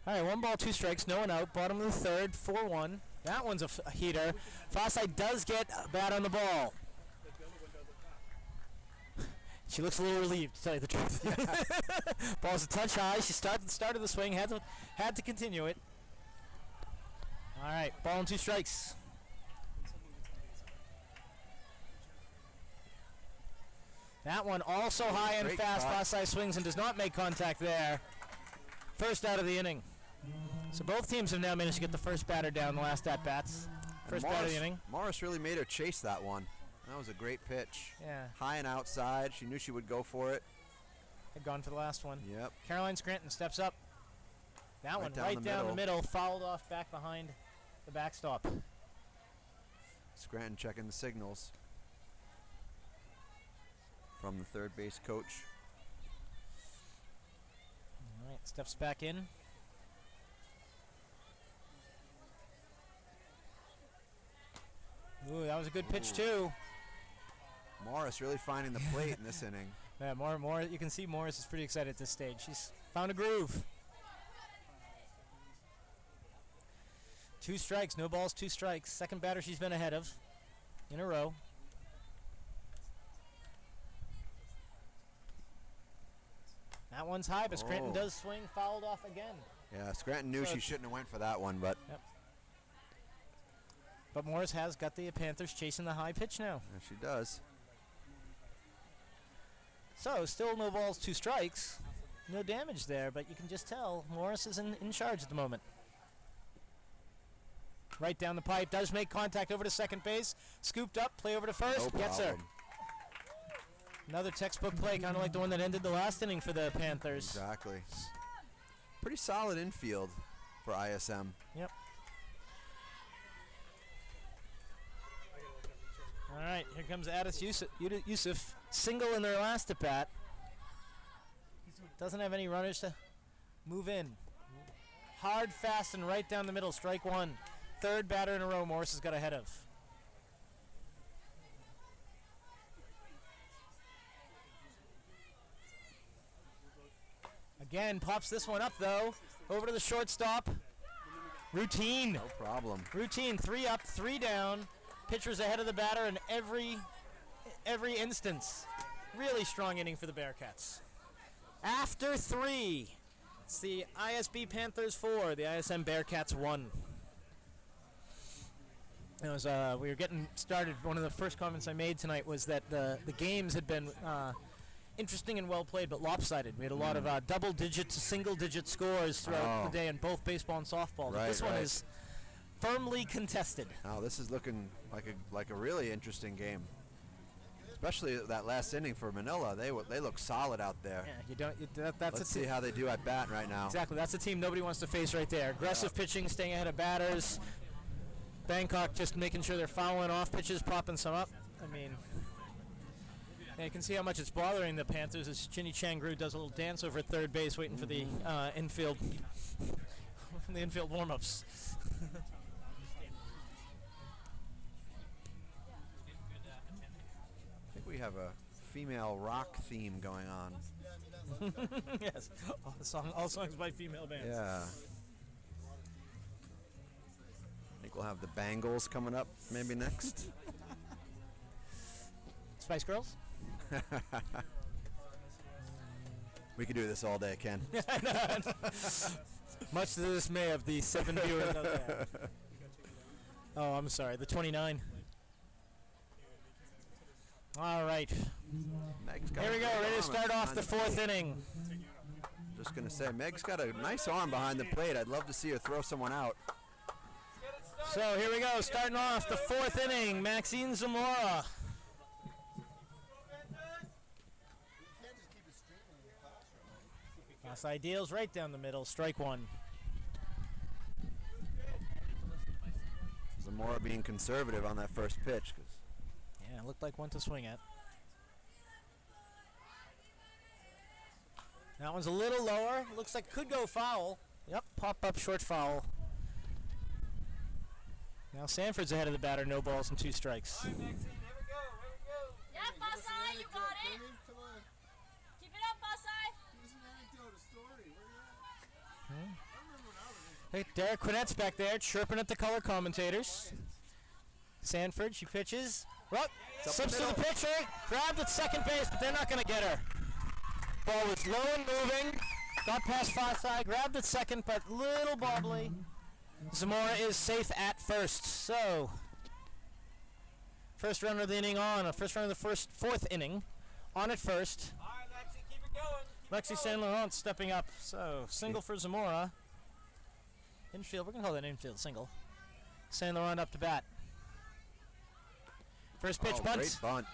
All right, 1 ball, 2 strikes, no one out. Bottom of the 3rd, 4-1. That one's a heater. Fossey does get a bat on the ball. She looks a little relieved, to tell you the truth. Ball's a touch high. She started the swing, had to continue it. All right, ball and 2 strikes. That one also high and Great fast. shot. Fossey swings and does not make contact there. First out of the inning. So both teams have now managed to get the first batter down the last at-bats. First batter of the inning. Morris really made her chase that one. That was a great pitch. Yeah. High and outside. She knew she would go for it. Had gone for the last one. Yep. Caroline Scranton steps up. That one right down the middle, fouled off back behind the backstop. Scranton checking the signals from the 3rd base coach. All right, steps back in. Ooh, that was a good pitch too. Morris really finding the plate in this inning. Yeah, more. You can see Morris is pretty excited at this stage. She's found a groove. 2 strikes, no balls, 2 strikes. Second batter she's been ahead of in a row. That one one's high, but Scranton Oh. does swing, fouled off again. Yeah, Scranton knew So she shouldn't have went for that one, but Yep. But Morris has got the Panthers chasing the high pitch now. yeah, she does. So still no balls, 2 strikes. No damage there, but you can just tell Morris is in charge at the moment. Right down the pipe, does make contact over to second base. Scooped up, play over to first, No gets her. problem. Another textbook play, kind of like the one that ended the last inning for the Panthers. Exactly. Pretty solid infield for ISM. Yep. All right, here comes Addis Yusuf. Single in their last at bat. Doesn't have any runners to move in. Hard, fast, and right down the middle. Strike 1. Third batter in a row Morris has got ahead of. Again, pops this one up though. Over to the shortstop. Routine. No problem. Routine. 3 up, 3 down. Pitcher's ahead of the batter in every instance. Really strong inning for the Bearcats. After 3, it's the ISB Panthers 4, the ISM Bearcats 1. As we were getting started, one of the first comments I made tonight was that the games had been interesting and well played, but lopsided. We had a lot of double-digit to single-digit scores throughout the day in both baseball and softball. Right, this one is firmly contested. Oh, this is looking like a really interesting game. Especially that last inning for Manila, they look solid out there. Yeah, you don't. That's Let's see how they do at bat right now. Exactly, that's a team nobody wants to face right there. Aggressive pitching, staying ahead of batters. Bangkok just making sure they're fouling off pitches, popping some up. I mean, yeah, you can see how much it's bothering the Panthers as Chinny Changru does a little dance over at third base, waiting for the infield, the infield warm-ups. I think we have a female rock theme going on. Yes, all songs by female bands. Yeah. I think we'll have the Bangles coming up maybe next. Spice Girls? We could do this all day, Ken. Much to the dismay of the 7 viewers out there. Oh, I'm sorry, the 29. All right. Meg's got Here we go, ready to start off the 4th inning. Just going to say, Meg's got a nice arm behind the plate. I'd love to see her throw someone out. So here we go, starting off the 4th inning, Maxine Zamora. Pass ideals right down the middle, strike 1. Zamora being conservative on that first pitch. Yeah, it looked like one to swing at. That one's a little lower. Looks like could go foul. Yep, pop up short foul. Now Sanford's ahead of the batter, no balls and 2 strikes. Yeah, Basai, you got it. Come on. Keep it up, Basai. Give us an anecdote, a story. Where you at? I remember when I was in. Hey, Derek Quinnette's back there chirping at the color commentators. Sanford, she pitches. Well, slips to the pitcher, grabbed at second base, but they're not going to get her. Ball was low and moving, got past far side, grabbed at second, but little bobbly. Zamora is safe at first. So, first runner of the inning on, first runner of the 4th inning, on at first. All right, Lexi, keep it going. Lexi Saint Laurent stepping up. So, single for Zamora. Infield, we're going to call that infield single. Saint Laurent up to bat. First pitch, bunt. Great bunt.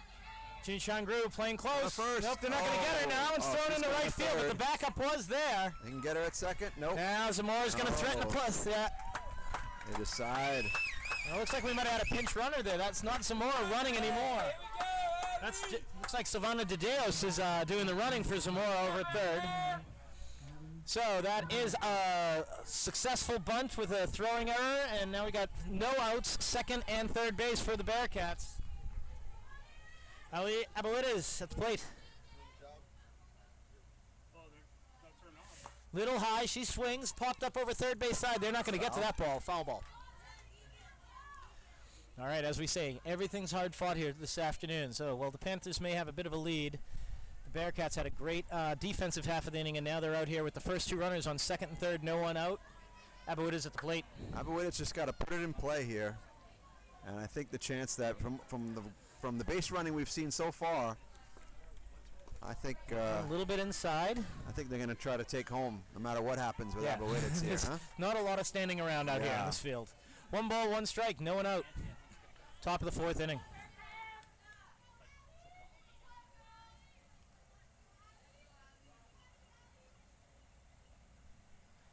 Chin Changru playing close. First. Nope, they're not going to get her now. It's thrown she's into going right to field, but third. the backup was there. They can get her at second. Nope. Now Zamora's going to threaten a plus. Yeah. They decide. It looks like we might have had a pinch runner there. That's not Zamora running anymore. Looks like Savannah DeDeos is doing the running for Zamora over at third. So that is a successful bunt with a throwing error, and now we got no outs, second and third base for the Bearcats. Ali Abelides at the plate. Little high, she swings, popped up over third base side. They're not going to get to that ball, foul ball. All right, as we say, everything's hard fought here this afternoon. So while the Panthers may have a bit of a lead, the Bearcats had a great defensive half of the inning, and now they're out here with the first 2 runners on second and third, no one out. Abowitz at the plate. Abowitz just got to put it in play here, and I think the chance that from the base running we've seen so far, I think a little bit inside. I think they're going to try to take home no matter what happens with Abowitz here. Huh? Not a lot of standing around out here in this field. 1 ball, 1 strike, no one out. Top of the 4th inning.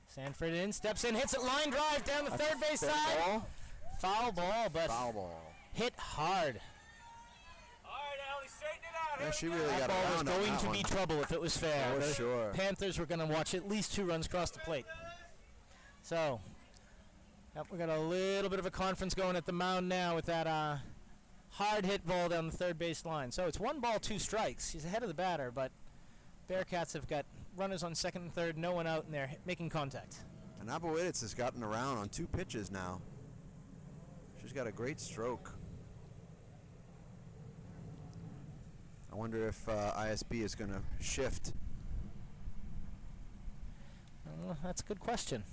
Sanford in, steps in, hits it, line drive down the third base side. Foul ball, but hit hard. Yeah, she really that got ball was around on going that to one. be trouble if it was fair. For The sure. Panthers were going to watch at least 2 runs cross the plate. So, we got a little bit of a conference going at the mound now with that hard hit ball down the third base line. So it's 1 ball, 2 strikes. He's ahead of the batter, but Bearcats have got runners on second and third, no one out, and they're making contact. And Abowitz has gotten around on 2 pitches now. She's got a great stroke. I wonder if ISB is going to shift. That's a good question.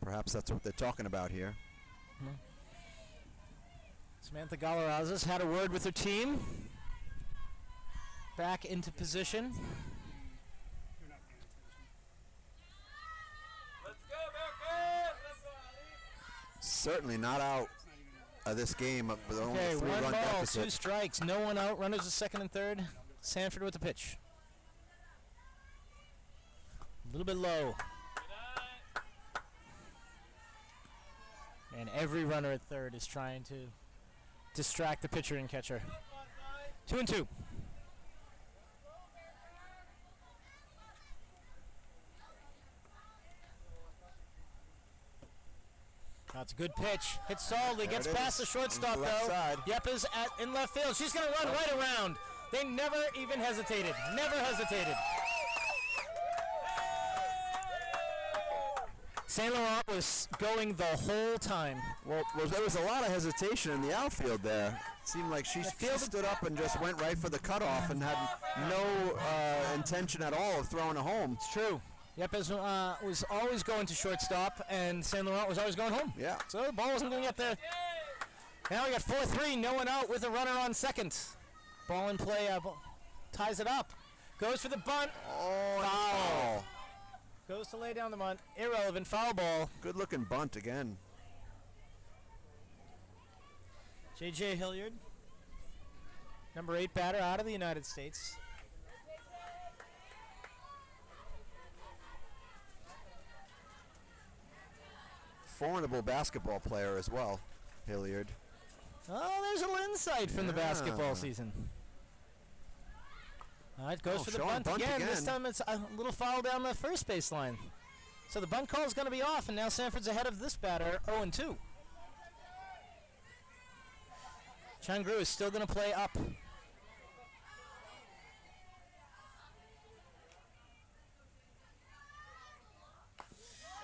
Perhaps that's what they're talking about here. Samantha Galarazas had a word with her team. Back into position. Certainly not out of this game with only a 3-run 1 ball, deficit. 2 strikes, no one out. Runners at second and third. Sanford with the pitch. A little bit low. And every runner at third is trying to distract the pitcher and catcher. 2-2. That's a good pitch. Hits solidly. Gets past the shortstop, though. Yep is in left field. She's going to run right around. They never even hesitated. Never hesitated. Saint Laurent was going the whole time. Well, there was a lot of hesitation in the outfield there. It seemed like she stood up and just went right for the cutoff and had no intention at all of throwing it home. It's true. Yepes was always going to shortstop, and Saint Laurent was always going home. Yeah. So the ball wasn't going to get there. Now we got 4-3, no one out with a runner on second. Ball in play, ties it up. Goes for the bunt. Oh, foul. Goes to lay down the bunt. Irrelevant, foul ball. Good looking bunt again. J.J. Hilliard, number 8 batter out of the United States. Formidable basketball player as well, Hilliard. Oh, there's a little insight from the basketball season. All right, goes for the bunt again. This time it's a little foul down the first baseline. So the bunt call is going to be off, and now Sanford's ahead of this batter, 0-2. Changru is still going to play up.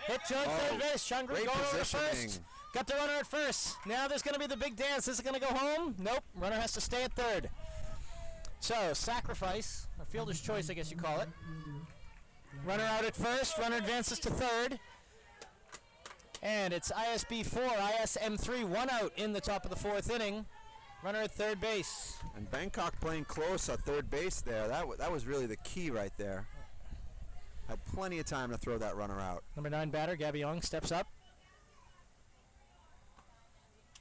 Hit to third base. Changru going over to first. Got the runner at first. Now there's going to be the big dance. Is it going to go home? Nope. Runner has to stay at third. So, sacrifice, or fielder's choice, I guess you call it. Runner out at first. Runner advances to third. And it's ISB 4, ISM 3, 1 out in the top of the 4th inning. Runner at third base. And Bangkok playing close at third base there. That was really the key right there. Had plenty of time to throw that runner out. Number 9 batter, Gabby Young, steps up.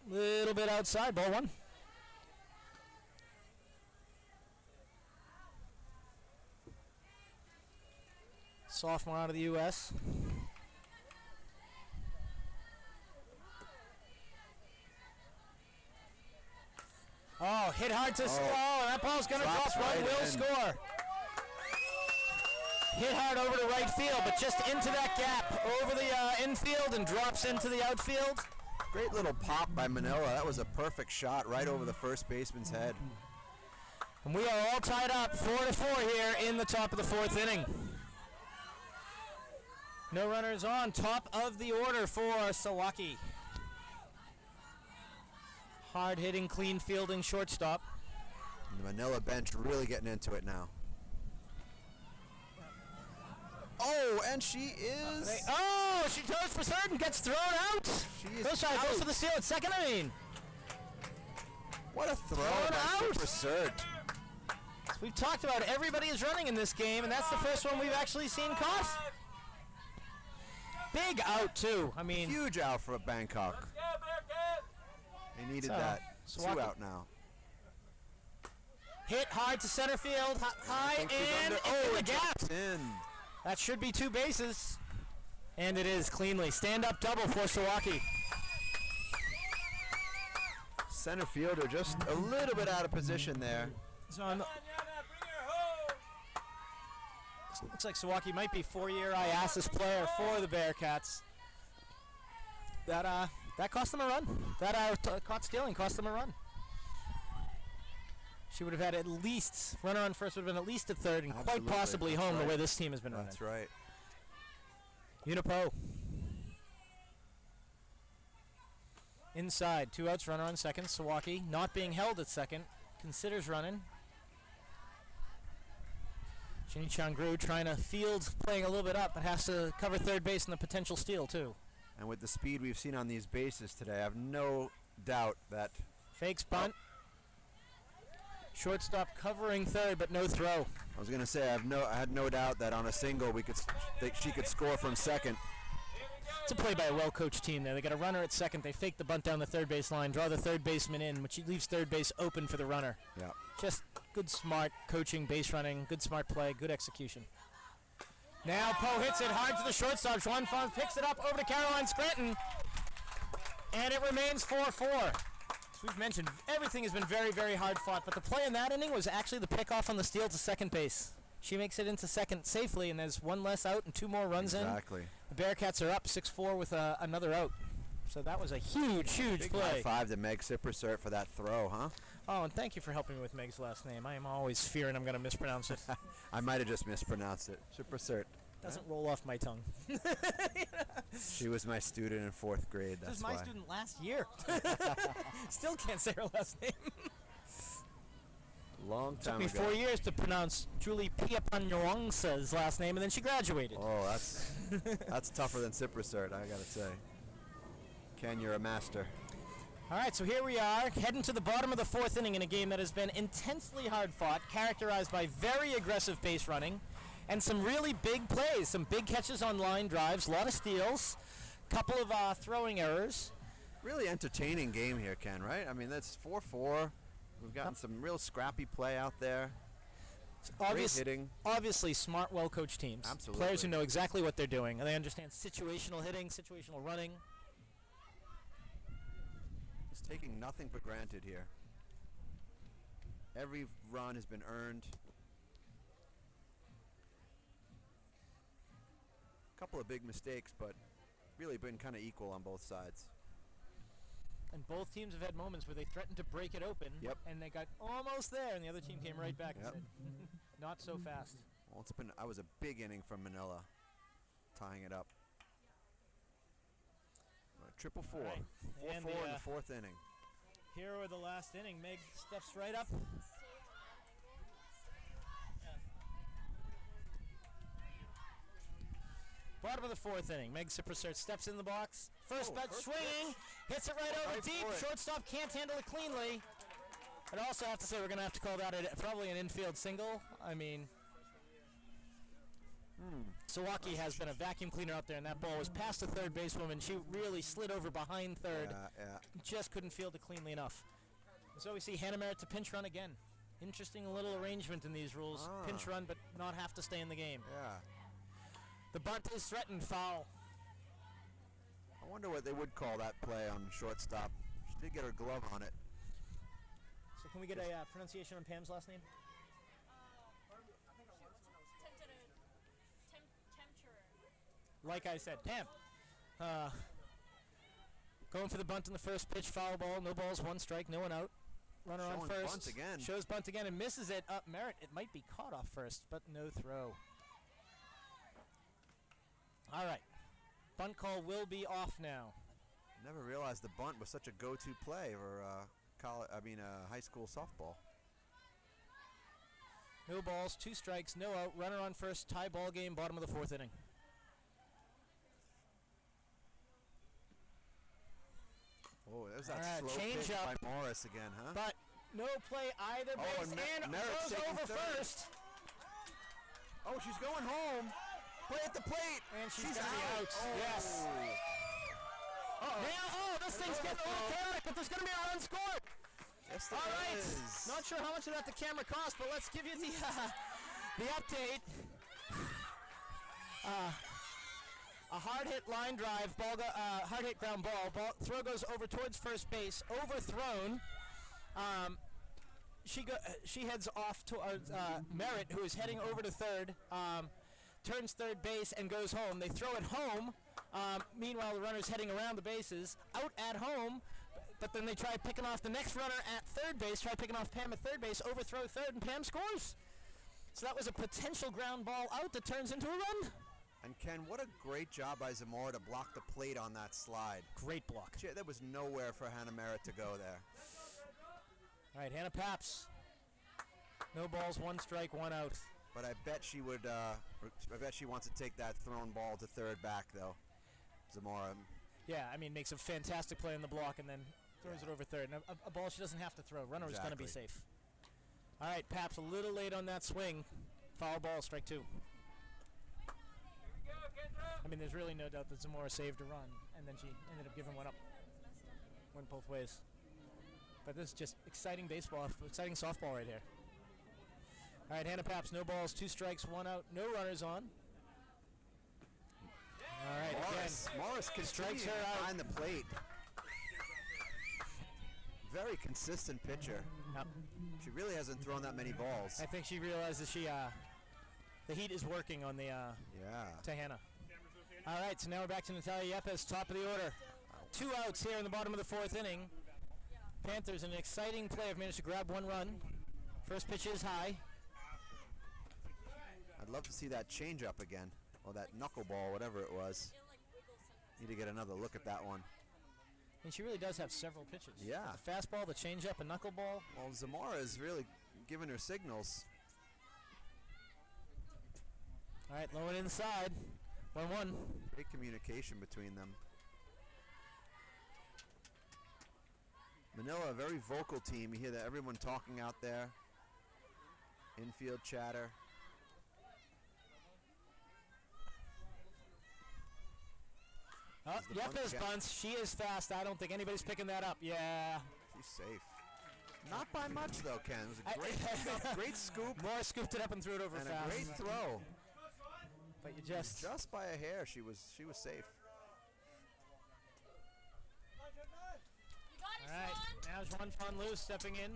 Little bit outside, ball 1. Sophomore out of the U.S. Oh, hit hard to score. Oh, that ball's going to drop. One will score. Hit hard over to right field, but just into that gap over the infield and drops into the outfield. Great little pop by Manila. That was a perfect shot right over the first baseman's head. And we are all tied up 4-4 here in the top of the 4th inning. No runners on. Top of the order for Sawaki. Hard hitting, clean fielding shortstop. The Manila bench really getting into it now. Oh, and she is... Oh, she goes for third and gets thrown out. She is goes for the steal at second inning. What a throw by Super Cert. We've talked about everybody is running in this game, and that's the first one we've actually seen caught. Big out, too. I mean, huge out for Bangkok. They needed that. Two out now. Hit hard to center field, high, and in the gap. That should be 2 bases. And it is cleanly. Stand-up double for Sawacky. Center fielder just a little bit out of position there. So looks like Sawacky might be 4-year ISS player for the Bearcats. That cost them a run. That caught stealing cost them a run. She would have had at least, runner on first would have been at least at third and quite possibly home the way this team has been running. That's right. Unipo. Inside, 2 outs, runner on second. Sawacky not being held at second, considers running. Ginny Changru trying to field, playing a little bit up, but has to cover third base in the potential steal too. And with the speed we've seen on these bases today, I have no doubt that... Fakes bunt. Shortstop covering third, but no throw. I was going to say I had no doubt that on a single she could score from second. It's a play by a well-coached team there. They got a runner at second. They fake the bunt down the third base line, draw the third baseman in, which leaves third base open for the runner. Yeah. Just good, smart coaching, base running, good, smart play, good execution. Now Poe hits it hard to the shortstop. Juan Fons picks it up over to Caroline Scranton, and it remains 4-4. As we've mentioned, everything has been very, very hard fought, but the play in that inning was actually the pickoff on the steal to second base. She makes it into second safely, and there's 1 less out and 2 more runs in. Exactly. The Bearcats are up 6-4 with another out. So that was a huge, huge Big play. High five to Meg Siprasert for that throw, huh? Oh, and thank you for helping me with Meg's last name. I am always fearing I'm going to mispronounce it. I might have just mispronounced it. Siprasert. Doesn't roll off my tongue. She was my student in 4th grade. That's She was my student last year. Still can't say her last name. Long time ago. Took me 4 years to pronounce Julie Piapanyoangsa's last name, and then she graduated. Oh, that's tougher than Siprasert, I gotta say. Ken, you're a master. All right, so here we are, heading to the bottom of the 4th inning in a game that has been intensely hard fought, characterized by very aggressive base running, and some really big plays, some big catches on line drives, a lot of steals, couple of throwing errors. Really entertaining game here, Ken, right? I mean, that's 4-4. We've gotten some real scrappy play out there. Great hitting. Obviously, smart, well-coached teams. Absolutely. Players who know exactly what they're doing, and they understand situational hitting, situational running. Just taking nothing for granted here. Every run has been earned. A couple of big mistakes, but really been kind of equal on both sides. And both teams have had moments where they threatened to break it open, and they got almost there, and the other team came right back and said, not so fast. Well, that was a big inning from Manila, tying it up. 4-4. Right. 4-4 in the 4th inning. Hero of the last inning, Meg steps right up. Bottom of the 4th inning, Meg Siprasert steps in the box. First bat swinging, hits it right over deep. Shortstop can't handle it cleanly. I'd also have to say we're going to have to call that probably an infield single. I mean, Sawacky has been a vacuum cleaner up there, and that ball was past the third basewoman. She really slid over behind third. Just couldn't field it cleanly enough. So we see Hannah Merritt to pinch run again. Interesting little arrangement in these rules. Pinch run, but not have to stay in the game. Yeah. The bunt is threatened, foul. I wonder what they would call that play on shortstop. She did get her glove on it. So can we get a pronunciation on Pam's last name? Like I said, Pam. Going for the bunt in the first pitch, foul ball, no balls, 1 strike, no one out. Runner on first. Bunt again. Shows bunt again and misses it. Up Merritt. It might be caught off first, but no throw. All right. Bunt call will be off now. Never realized the bunt was such a go-to play for high school softball. No balls, 2 strikes, no out. Runner on first, tie ball game, bottom of the 4th inning. Oh, there's that slow pitch by Morris again, huh? But no play either base, and goes over first. Oh, she's going home. Play at the plate. And she's out. Yes. Now, this thing's getting a little chaotic, but there's going to be a run scored. Yes, there is. Not sure how much of that the camera cost, but let's give you the update. A hard hit line drive, hard hit ground ball. Throw goes over towards first base, overthrown. She heads off towards Merritt, who is heading over to third. Turns third base and goes home. They throw it home. Meanwhile, the runner's heading around the bases, out at home. But then they try picking off the next runner at third base. Try picking off Pam at third base. Overthrow third, and Pam scores. So that was a potential ground ball out that turns into a run. And Ken, what a great job by Zamora to block the plate on that slide. Great block. There was nowhere for Hannah Merritt to go there. All right, Hannah Paps. No balls, 1 strike, 1 out. But I bet she would. I bet she wants to take that thrown ball to third back, though. Zamora. Yeah, I mean, makes a fantastic play in the block and then throws it over third. And a ball she doesn't have to throw. Runner is going to be safe. All right, Paps a little late on that swing. Foul ball, strike 2. I mean, there's really no doubt that Zamora saved a run, and then she ended up giving one up. Went both ways. But this is just exciting baseball, exciting softball right here. All right, Hannah Paps, no balls, 2 strikes, 1 out, no runners on. All right, Morris strikes her out behind the plate. Very consistent pitcher. Yep. She really hasn't thrown that many balls. I think she realizes the heat is working on the to Hannah. All right, so now we're back to Natalia Yepes, top of the order. 2 outs here in the bottom of the 4th inning. Panthers, in an exciting play, have managed to grab 1 run. First pitch is high. I'd love to see that changeup again, or that knuckleball, whatever it was. Need to get another look at that one. And she really does have several pitches. Yeah. The fastball, the changeup, a knuckleball. Well, Zamora is really giving her signals. All right, low and inside. 1-1. Great communication between them. Manila, a very vocal team. You hear that everyone talking out there. Infield chatter. Yepes bunts. She is fast. I don't think anybody's picking that up. Yeah. She's safe. Not by much, though, Ken. It was a great, great scoop. Morris scooped it up and threw it over and fast. A great throw. But you just by a hair, she was safe. All right, now Juan Fan Lu stepping in.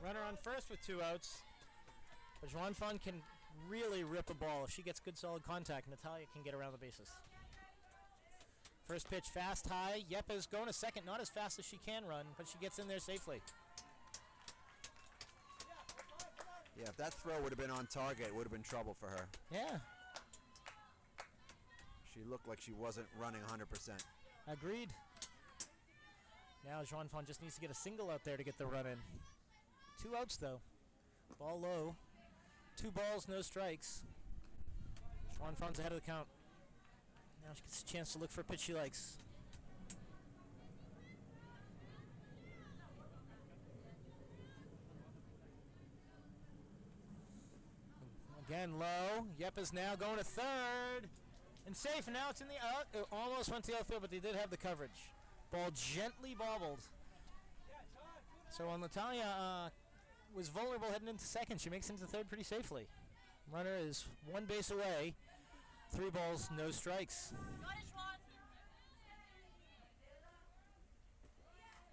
Runner on first with 2 outs. But Juan Fan can really rip a ball. If she gets good solid contact, Natalia can get around the bases. First pitch fast, high. Yepes going to second, not as fast as she can run, but she gets in there safely. Yeah, if that throw would have been on target, it would have been trouble for her. Yeah. She looked like she wasn't running 100%. Agreed. Now Juan Fan just needs to get a single out there to get the run in. 2 outs, though. Ball low. 2 balls, no strikes. Juan Fan's ahead of the count. Now she gets a chance to look for a pitch she likes. Again, low. Yepes now going to third. And safe, and now it's in the out. It almost went to the outfield, but they did have the coverage. Ball gently bobbled. So while Natalia was vulnerable heading into second, she makes it into third pretty safely. Runner is 1 base away. 3 balls, no strikes.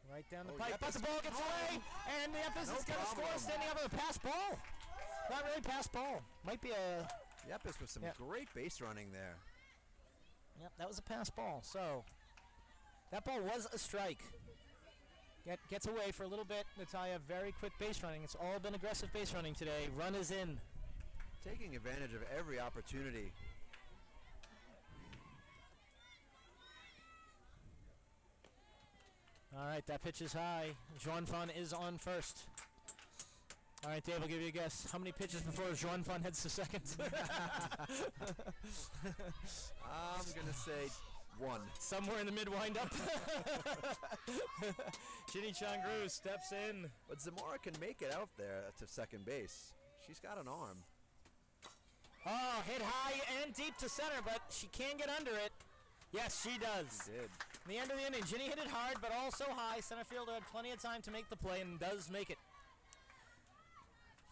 Right down the pipe, but the ball gets away, and the Yepes is going to score standing up with a pass ball. Not really pass ball. Might be a... Yepes with some great base running there. Yep, that was a pass ball. So that ball was a strike. Gets away for a little bit. Natalia, very quick base running. It's all been aggressive base running today. Run is in. Taking advantage of every opportunity. All right, that pitch is high. Juan Fan is on first. All right, Dave, I'll give you a guess. How many pitches before Juan Fan heads to second? I'm going to say 1. Somewhere in the mid windup. Ginny Changru steps in. But Zamora can make it out there to second base. She's got an arm. Oh, hit high and deep to center, but she can get under it. Yes, she does. She did. In the end of the inning, Ginny hit it hard, but also high. Center fielder had plenty of time to make the play and does make it.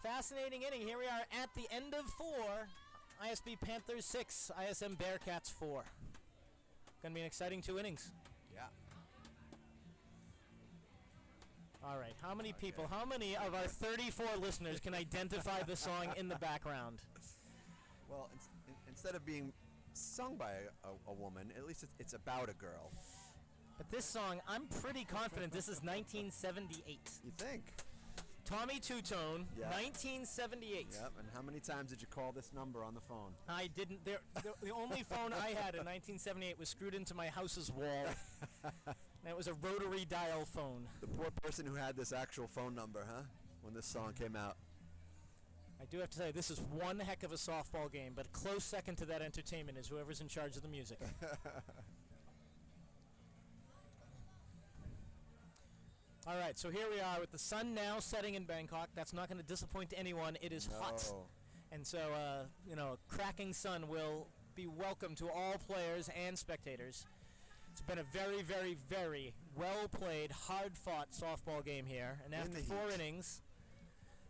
Fascinating inning. Here we are at the end of 4. ISB Panthers 6, ISM Bearcats 4. Going to be an exciting 2 innings. Yeah. All right. How many people, how many of our 34 listeners can identify the song in the background? Well, instead of being sung by a woman, at least it's about a girl. But this song, I'm pretty confident this is 1978. You think? Tommy Two-Tone, Yeah. 1978. Yep, and how many times did you call this number on the phone? I didn't. The only phone I had in 1978 was screwed into my house's wall. And it was a rotary dial phone. The poor person who had this actual phone number, huh? When this song came out. I do have to say, this is one heck of a softball game, but close second to that entertainment is whoever's in charge of the music. All right, so here we are with the sun now setting in Bangkok. That's not going to disappoint anyone. It is hot. And so, a cracking sun will be welcome to all players and spectators. It's been a very, very, very well-played, hard-fought softball game here. And after 4 innings,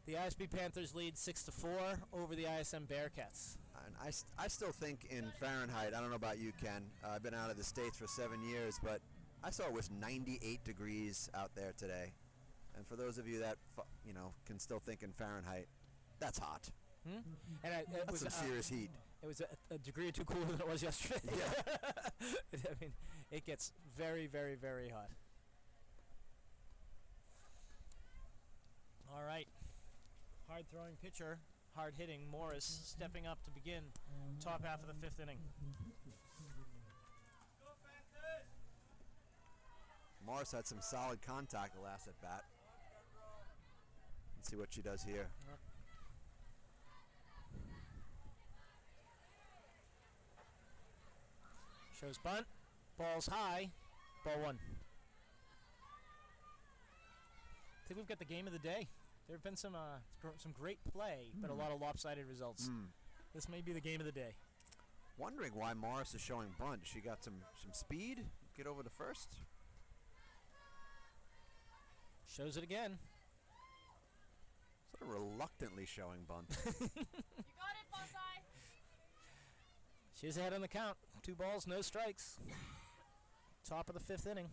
the ISB Panthers lead 6-4 over the ISM Bearcats. And I still think in Fahrenheit, I don't know about you, Ken, I've been out of the States for 7 years, but I saw it was 98 degrees out there today. And for those of you that, can still think in Fahrenheit, that's hot. And that's was some serious heat. It was a degree or 2 cooler than it was yesterday. Yeah. I mean, it gets very, very, very hot. All right. Hard throwing pitcher, hard hitting Morris stepping up to begin top half of the 5th inning. Morris had some solid contact the last at bat. Let's see what she does here. Shows bunt, ball's high, ball 1. I think we've got the game of the day. There have been some great play, but a lot of lopsided results. This may be the game of the day. Wondering why Morris is showing bunt. She got some speed, get over to first. Shows it again. Sort of reluctantly showing bunt. You got it, Bonsai. She's ahead on the count. 2 balls, no strikes. Top of the 5th inning.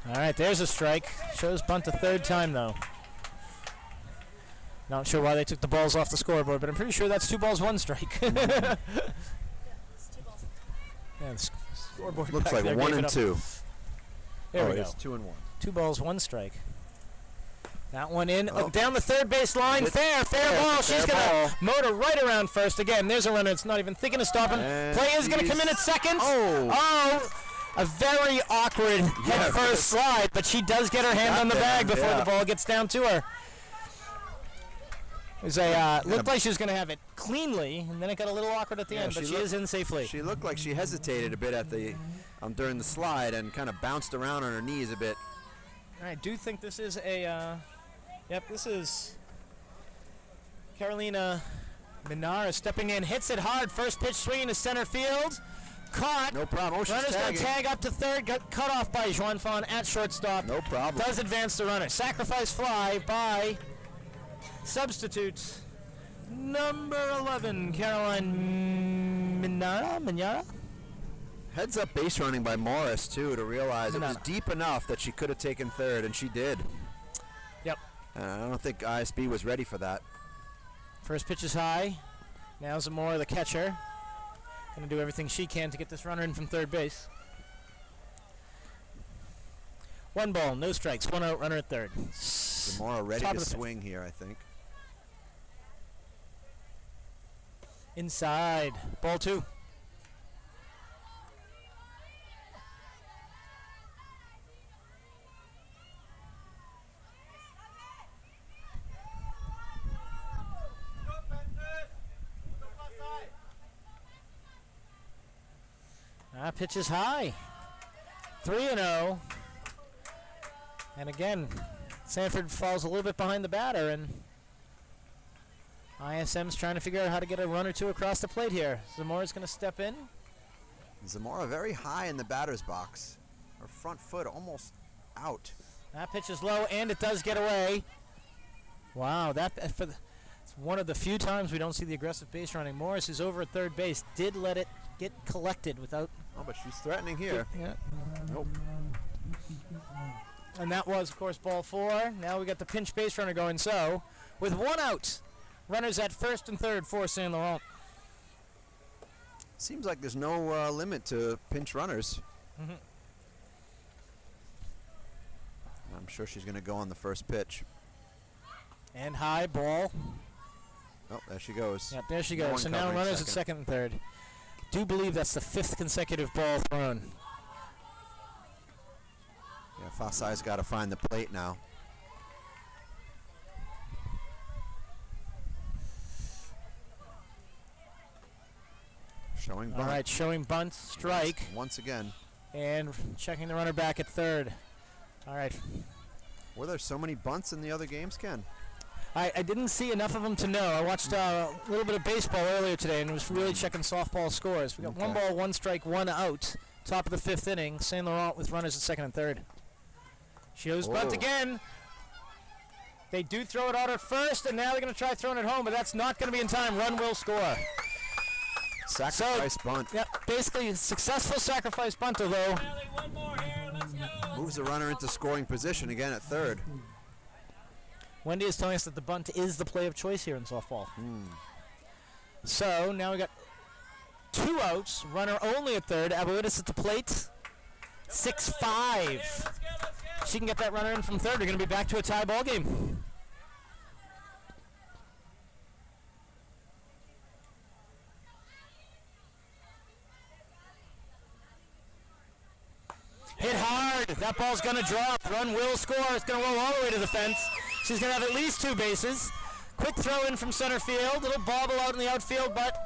All right, there's a strike. Shows bunt a 3rd time, though. Not sure why they took the balls off the scoreboard, but I'm pretty sure that's 2 balls, 1 strike. Yeah, it's 2 balls. Yeah, the scoreboard looks like 1 and 2. There we go. It's 2 and 1. 2 balls, 1 strike. That one in, down the 3rd base line, fair ball. She's going to motor right around first. Again, there's a runner. It's not even thinking of stopping. Play is going to come in at second. A very awkward head first slide, but she does get her hand on the bag before the ball gets down to her. It looked like she was going to have it cleanly, and then it got a little awkward at the end, but she is in safely. She looked like she hesitated a bit at the during the slide and kind of bounced around on her knees a bit. I do think this is a, this is Carolina Minara stepping in, hits it hard, first pitch swinging to center field. Caught. No problem. Runner's going to tag up to 3rd. Got cut off by Juan Fan at shortstop. No problem. Does advance the runner. Sacrifice fly by substitute number 11, Caroline Minara. Heads up base running by Morris, too, to realize it was deep enough that she could have taken 3rd, and she did. Yep. I don't think ISB was ready for that. First pitch is high. Now Zamora, the catcher, going to do everything she can to get this runner in from 3rd base. 1 ball, no strikes, 1 out, runner at 3rd. Zamora ready to swing here, I think. Inside, ball 2. That pitch is high. 3-0. And again, Sanford falls a little bit behind the batter, and ISM's trying to figure out how to get a run or two across the plate here. Zamora's going to step in. Zamora very high in the batter's box. Her front foot almost out. That pitch is low, and it does get away. Wow, it's one of the few times we don't see the aggressive base running. Morris, who's over at third base, did let it get collected without... Oh, but she's threatening here. Yeah. Nope. And that was, of course, ball 4. Now we got the pinch base runner going. So, with 1 out, runners at first and third for Saint Laurent. Seems like there's no limit to pinch runners. Mm-hmm. I'm sure she's going to go on the first pitch. And high ball. Oh, there she goes. Yep, there she goes. So now runners at second and third. Do believe that's the 5th consecutive ball thrown. Yeah, Fasai's got to find the plate now. Showing bunt. All right, showing bunt, strike. Once again. And checking the runner back at third. All right. Were there so many bunts in the other games, Ken? I didn't see enough of them to know. I watched a little bit of baseball earlier today and was really checking softball scores. We got 1 ball, 1 strike, 1 out. Top of the 5th inning. Saint Laurent with runners at second and third. Shows bunt again. They do throw it out at first, and now they're going to try throwing it home, but that's not going to be in time. Run will score. Sacrifice bunt. Yep, basically successful sacrifice bunt, although. Moves the runner into scoring position again at third. Wendy is telling us that the bunt is the play of choice here in softball. So now we got 2 outs, runner only at third. Aboitis at the plate. 6-5. She can get that runner in from third. We're going to be back to a tie ball game. Hit hard. That ball's going to drop. Run will score. It's going to roll all the way to the fence. She's going to have at least 2 bases. Quick throw in from center field. Little bobble out in the outfield, but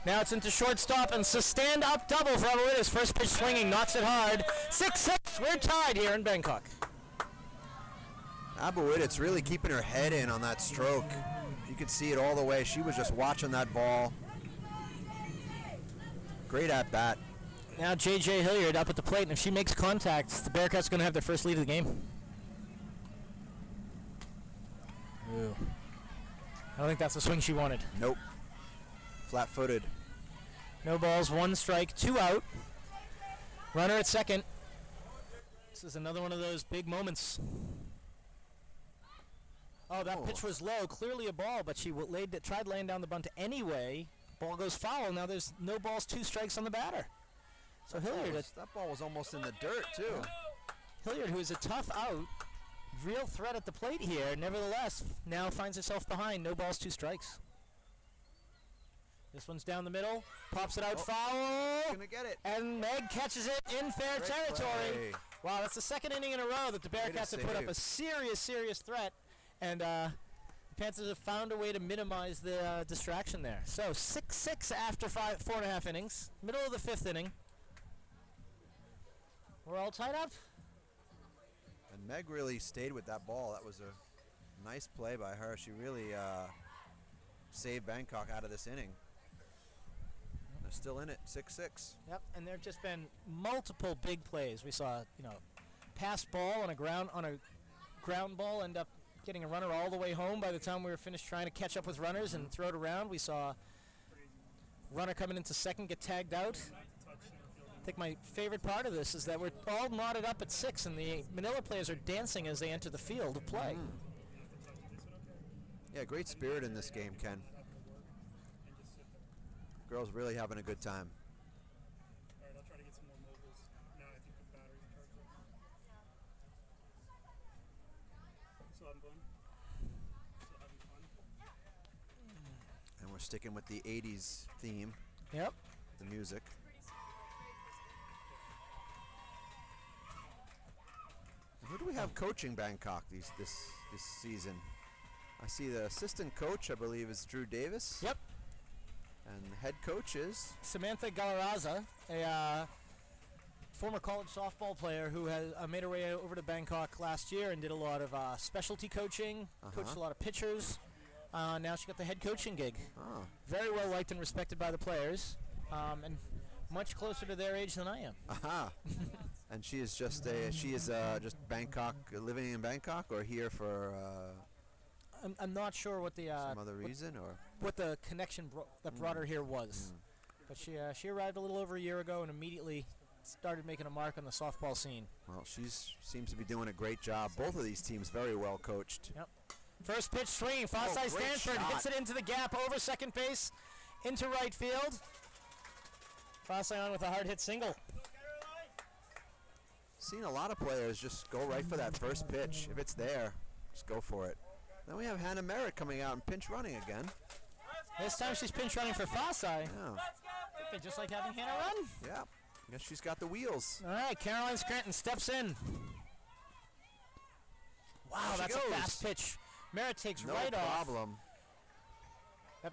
now it's into shortstop, and so stand up double for Aboitis. First pitch swinging, knocks it hard. 6-6. We're tied here in Bangkok. Aboitis really keeping her head in on that stroke. You could see it all the way. She was just watching that ball. Great at bat. Now J.J. Hilliard up at the plate, and if she makes contact, the Bearcats are going to have their first lead of the game. Ooh. I don't think that's the swing she wanted. Nope. Flat-footed. No balls, 1 strike, 2 out. Runner at second. This is another one of those big moments. Oh, that pitch was low. Clearly a ball, but she tried laying down the bunt anyway. Ball goes foul. Now there's no balls, 2 strikes on the batter. So Hilliard... That ball was almost in the dirt, too. Hilliard, who is a tough out, real threat at the plate here, nevertheless, now finds herself behind. No balls, 2 strikes. This one's down the middle, pops it out, foul. Gonna get it. And Meg catches it in fair territory. Wow, that's the 2nd inning in a row that the Bearcats have put up a serious threat. And the Panthers have found a way to minimize the distraction there. So 6-6 after 4.5 innings. Middle of the 5th inning. We're all tied up. And Meg really stayed with that ball. That was a nice play by her. She really saved Bangkok out of this inning. They're still in it, 6-6. Yep, and there have just been multiple big plays. We saw, pass ball on a ground ball end up getting a runner all the way home by the time we were finished trying to catch up with runners and throw it around. We saw runner coming into second get tagged out. I think my favorite part of this is that we're all knotted up at 6, and the Manila players are dancing as they enter the field of play. Yeah, great spirit in this game, Ken. Girls really having a good time. All right, I'll try to get some more mobiles. Now I think the battery's charged up. Still having fun? Still having fun? And we're sticking with the 80s theme. Yep. The music. And who do we have coaching Bangkok this season? I see the assistant coach, I believe, is Drew Davis. Yep. And the head coach is? Samantha Galaraza, a former college softball player who has made her way over to Bangkok last year and did a lot of specialty coaching, coached a lot of pitchers. Now she got the head coaching gig. Oh. Very well liked and respected by the players, and much closer to their age than I am. Aha. And she is just just Bangkok, living in Bangkok, or here for I'm not sure what the some other reason, or what the connection that brought her here was. But she arrived a little over a year ago and immediately started making a mark on the softball scene. Well, she seems to be doing a great job. Both of these teams very well coached. Yep. First pitch swing. Fossai Stanford hits it into the gap over second base, into right field. Fossai on with a hard hit single. Seen a lot of players just go right for that first pitch. If it's there, just go for it. Then we have Hannah Merritt coming out and pinch running again. This time she's pinch running for Fossai. Yeah. They just like having Hannah run. Yeah. I guess she's got the wheels. All right, Caroline Scranton steps in. Wow, that's a fast pitch. Merritt takes right off. No problem.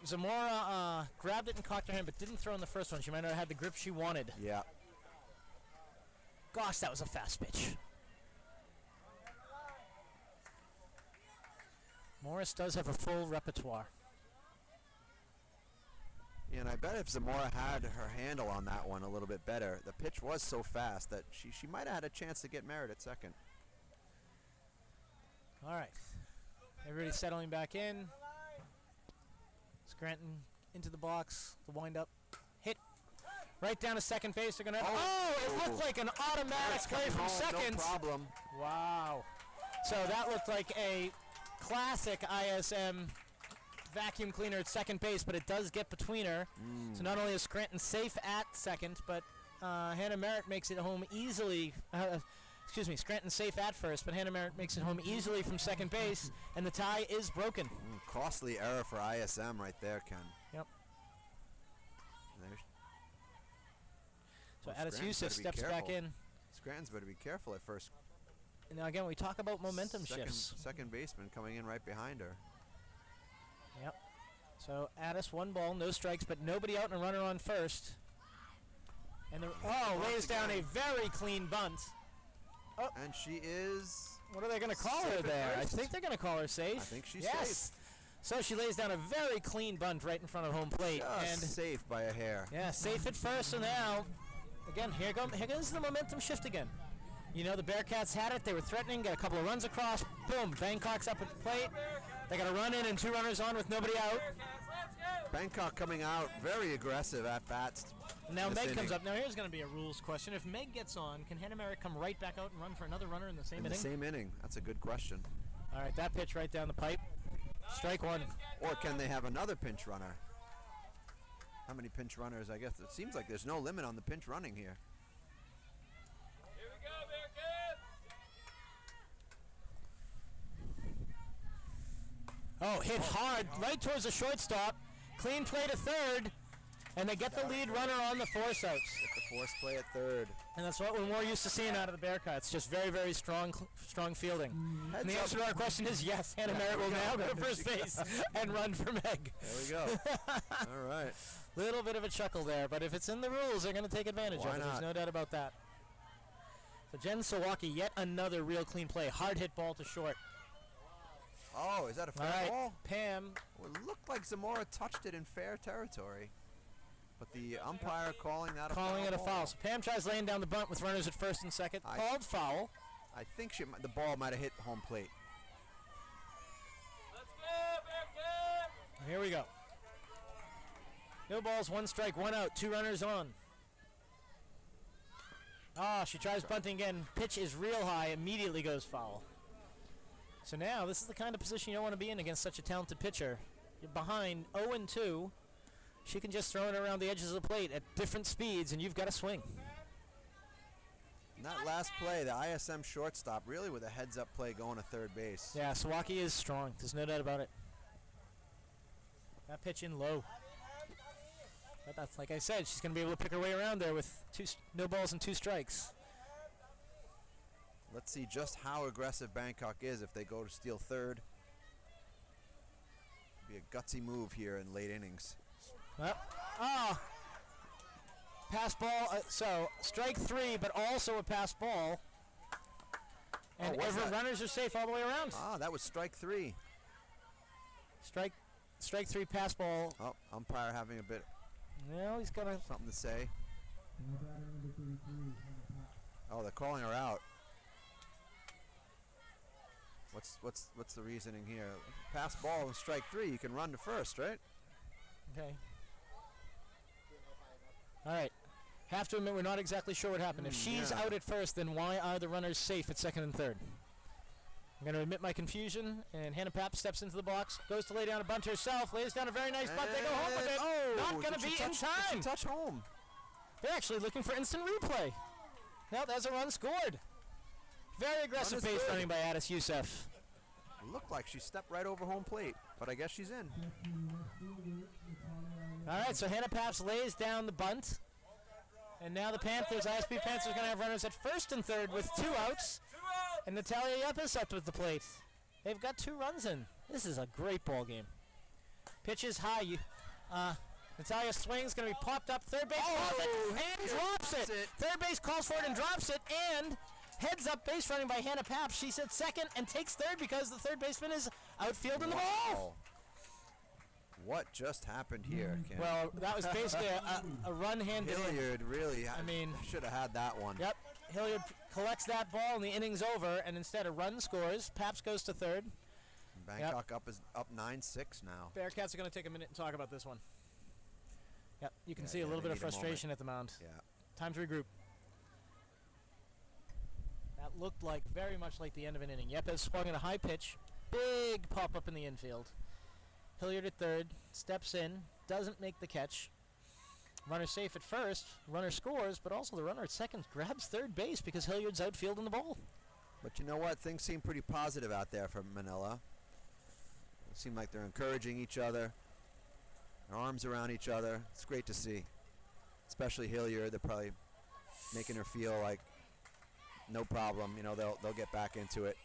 Zamora grabbed it and cocked her hand, but didn't throw in the first one. She might not have had the grip she wanted. Yeah. Gosh, that was a fast pitch. Morris does have a full repertoire. Yeah, and I bet if Zamora had her handle on that one a little bit better, the pitch was so fast that she might have had a chance to get Merritt at second. All right. Everybody settling back in. Scranton into the box. The windup. Hit. Right down to second base. They're going to it looked like an automatic play from second. No problem. Wow. So that looked like a classic ISM vacuum cleaner at second base, but it does get between her. So not only is Scranton safe at second, but Hannah Merritt makes it home easily. Scranton safe at first, but Hannah Merritt makes it home easily from second base, and the tie is broken. Costly error for ISM right there, Ken. Yep. There. So Addis Yusuf steps back in. Scranton's better be careful at first. And now again, we talk about momentum shifts. Second baseman coming in right behind her. Yep. So Addis, 1 ball, no strikes, but nobody out and a runner on first. And lays down a very clean bunt. Oh. And she is... What are they going to call her there? I think they're going to call her safe. I think she's safe. So she lays down a very clean bunt right in front of home plate. Just safe by a hair. Yeah, safe at first. So now, again, here goes the momentum shift again. You know, the Bearcats had it. They were threatening, got a couple of runs across. Boom, Bangkok's up at the plate. They got a run in and 2 runners on with nobody out. Bangkok coming out very aggressive at bats. Now Meg comes up. Now here's going to be a rules question. If Meg gets on, can Hannah Merritt come right back out and run for another runner in the same inning? In the same inning. That's a good question. All right, that pitch right down the pipe. Strike 1. Or can they have another pinch runner? How many pinch runners? I guess it seems like there's no limit on the pinch running here. Here we go, Bearcats! Oh, hit hard, right towards the shortstop. Clean play to third, and they get the lead runner on the force outs. Get the force play at third. And that's what we're more used to seeing out of the Bearcats. Just very, very strong fielding. And the answer to our question is yes, Hannah Merritt will now go to first base and run for Meg. There we go. All right. Little bit of a chuckle there, but if it's in the rules, they're going to take advantage of it. There's no doubt about that. So Jen Sawaki, yet another real clean play. Hard hit ball to short. Oh, is that a fair ball? Pam. Well, it looked like Zamora touched it in fair territory. But the umpire calling that a foul. Calling it a foul. So Pam tries laying down the bunt with runners at first and second. Called foul. I think the ball might have hit home plate. Let's go, Bearcats! Here we go. No balls, 1 strike, 1 out, 2 runners on. She tries bunting again. Pitch is real high, immediately goes foul. So now, this is the kind of position you don't want to be in against such a talented pitcher. You're behind 0-2. She can just throw it around the edges of the plate at different speeds, and you've got to swing. And that last play, the ISM shortstop, really with a heads-up play going to third base. Yeah, Sawaki is strong. There's no doubt about it. That pitch in low. But that's, like I said, she's going to be able to pick her way around there with no balls and 2 strikes. Let's see just how aggressive Bangkok is if they go to steal third. Be a gutsy move here in late innings. Pam Pass ball, so strike 3, but also a pass ball. And every runners are safe all the way around. Ah, that was strike 3. Strike 3 pass ball. Oh, umpire having a bit. No, he's got something to say. Oh, they're calling her out. What's the reasoning here? Pass ball and strike 3. You can run to first, right? Okay. All right. Have to admit, we're not exactly sure what happened. If she's out at first, then why are the runners safe at second and third? I'm going to admit my confusion, and Hannah Papp steps into the box, goes to lay down a bunt herself, lays down a very nice bunt. They go home with it. Oh, not going to be in time. Did she touch home? They're actually looking for instant replay. Now there's a run scored. Very aggressive base running by Addis Youssef. It looked like she stepped right over home plate, but I guess she's in. All right, so Hannah Papps lays down the bunt. And now the Panthers, ISB Panthers, are going to have runners at first and third with 2 outs. And Natalia Yepes up with the plate. They've got 2 runs in. This is a great ball game. Pitch is high. Natalia swings, going to be popped up. Third base calls it and drops it. Third base calls for it and drops it. And heads up base running by Hannah Papps. She's at second and takes third because the third baseman is outfielding the ball. What just happened here, Ken? Well, that was basically a run handed. Hilliard really, should have had that one. Yep. Hilliard collects that ball and the inning's over, and instead a run scores. Papps goes to third. Bangkok up 9-6 now. Bearcats are going to take a minute and talk about this one. Yep. You can see a little bit of frustration at the mound. Yeah. Time to regroup. That looked like very much like the end of an inning. Yepes swung at a high pitch. Big pop up in the infield. Hilliard at third, steps in, doesn't make the catch. Runner safe at first, runner scores, but also the runner at second grabs third base because Hilliard's outfielding the ball. But you know what? Things seem pretty positive out there for Manila. It seems like they're encouraging each other, their arms around each other. It's great to see, especially Hilliard. They're probably making her feel like no problem. You know, they'll get back into it.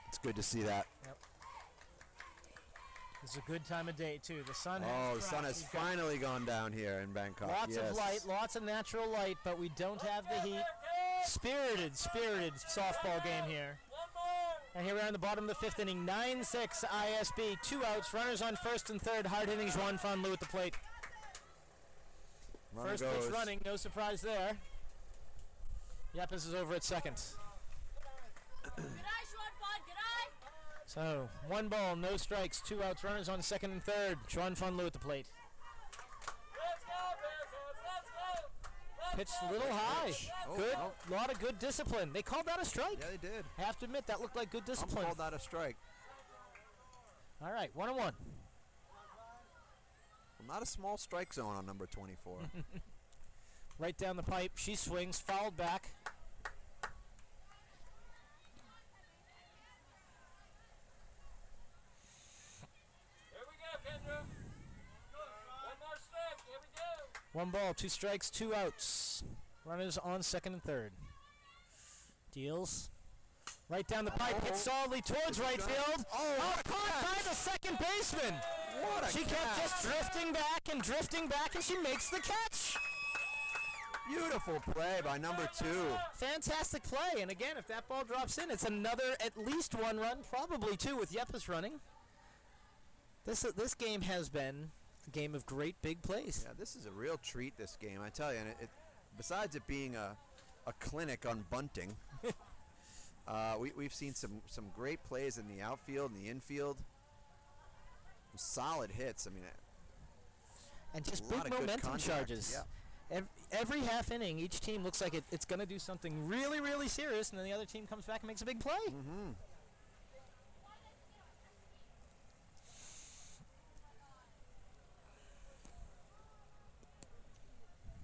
It's good to see that. Yep. It's a good time of day, too. The sun the sun has finally gone down here in Bangkok. Lots of light, lots of natural light, but we don't have the heat. Spirited softball game here. And here we are in the bottom of the 5th inning. 9-6 ISB, 2 outs, runners on first and third. Hard hitting Juan Fan Lu at the plate. First pitch running, no surprise there. Yepes is over at second. So, 1 ball, no strikes, 2 outs, runners on second and third. Juan Fan Lu at the plate. Let's go, Bearcats, let's go! Pitched a little high. Lot of good discipline. They called that a strike. Yeah, they did. I have to admit, that looked like good discipline. Called that a strike. All right, 1-1. Well, not a small strike zone on number 24. Right down the pipe, she swings, fouled back. One more strike, here we go. 1 ball, 2 strikes, 2 outs. Runners on second and third. Deals. Right down the pipe, hits solidly towards right field. Caught by the second baseman. She kept just drifting back, and she makes the catch. Beautiful play by number 2. Fantastic play, and again, if that ball drops in, it's another at least 1 run, probably 2 with Yepes running. This game has been a game of great big plays. Yeah, this is a real treat, this game, I tell you. And it besides it being a clinic on bunting, we've seen some great plays in the outfield and the infield. Some solid hits. I mean, and just big momentum charges. Yeah. Every half inning, each team looks like it's going to do something really, really serious, and then the other team comes back and makes a big play. Mm-hmm.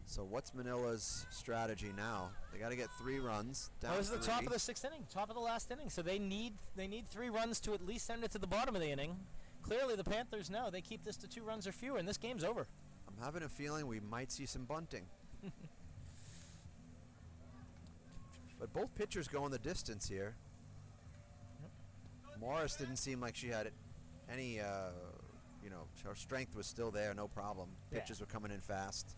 So what's Manila's strategy now? They got to get 3 runs. Down this is the top of the 6th inning, top of the last inning. So they need 3 runs to at least send it to the bottom of the inning. Clearly, the Panthers know they keep this to 2 runs or fewer, and this game's over. I'm having a feeling we might see some bunting. But both pitchers go in the distance here. Morris didn't seem like she had any her strength was still there, no problem. Pitches were coming in fast.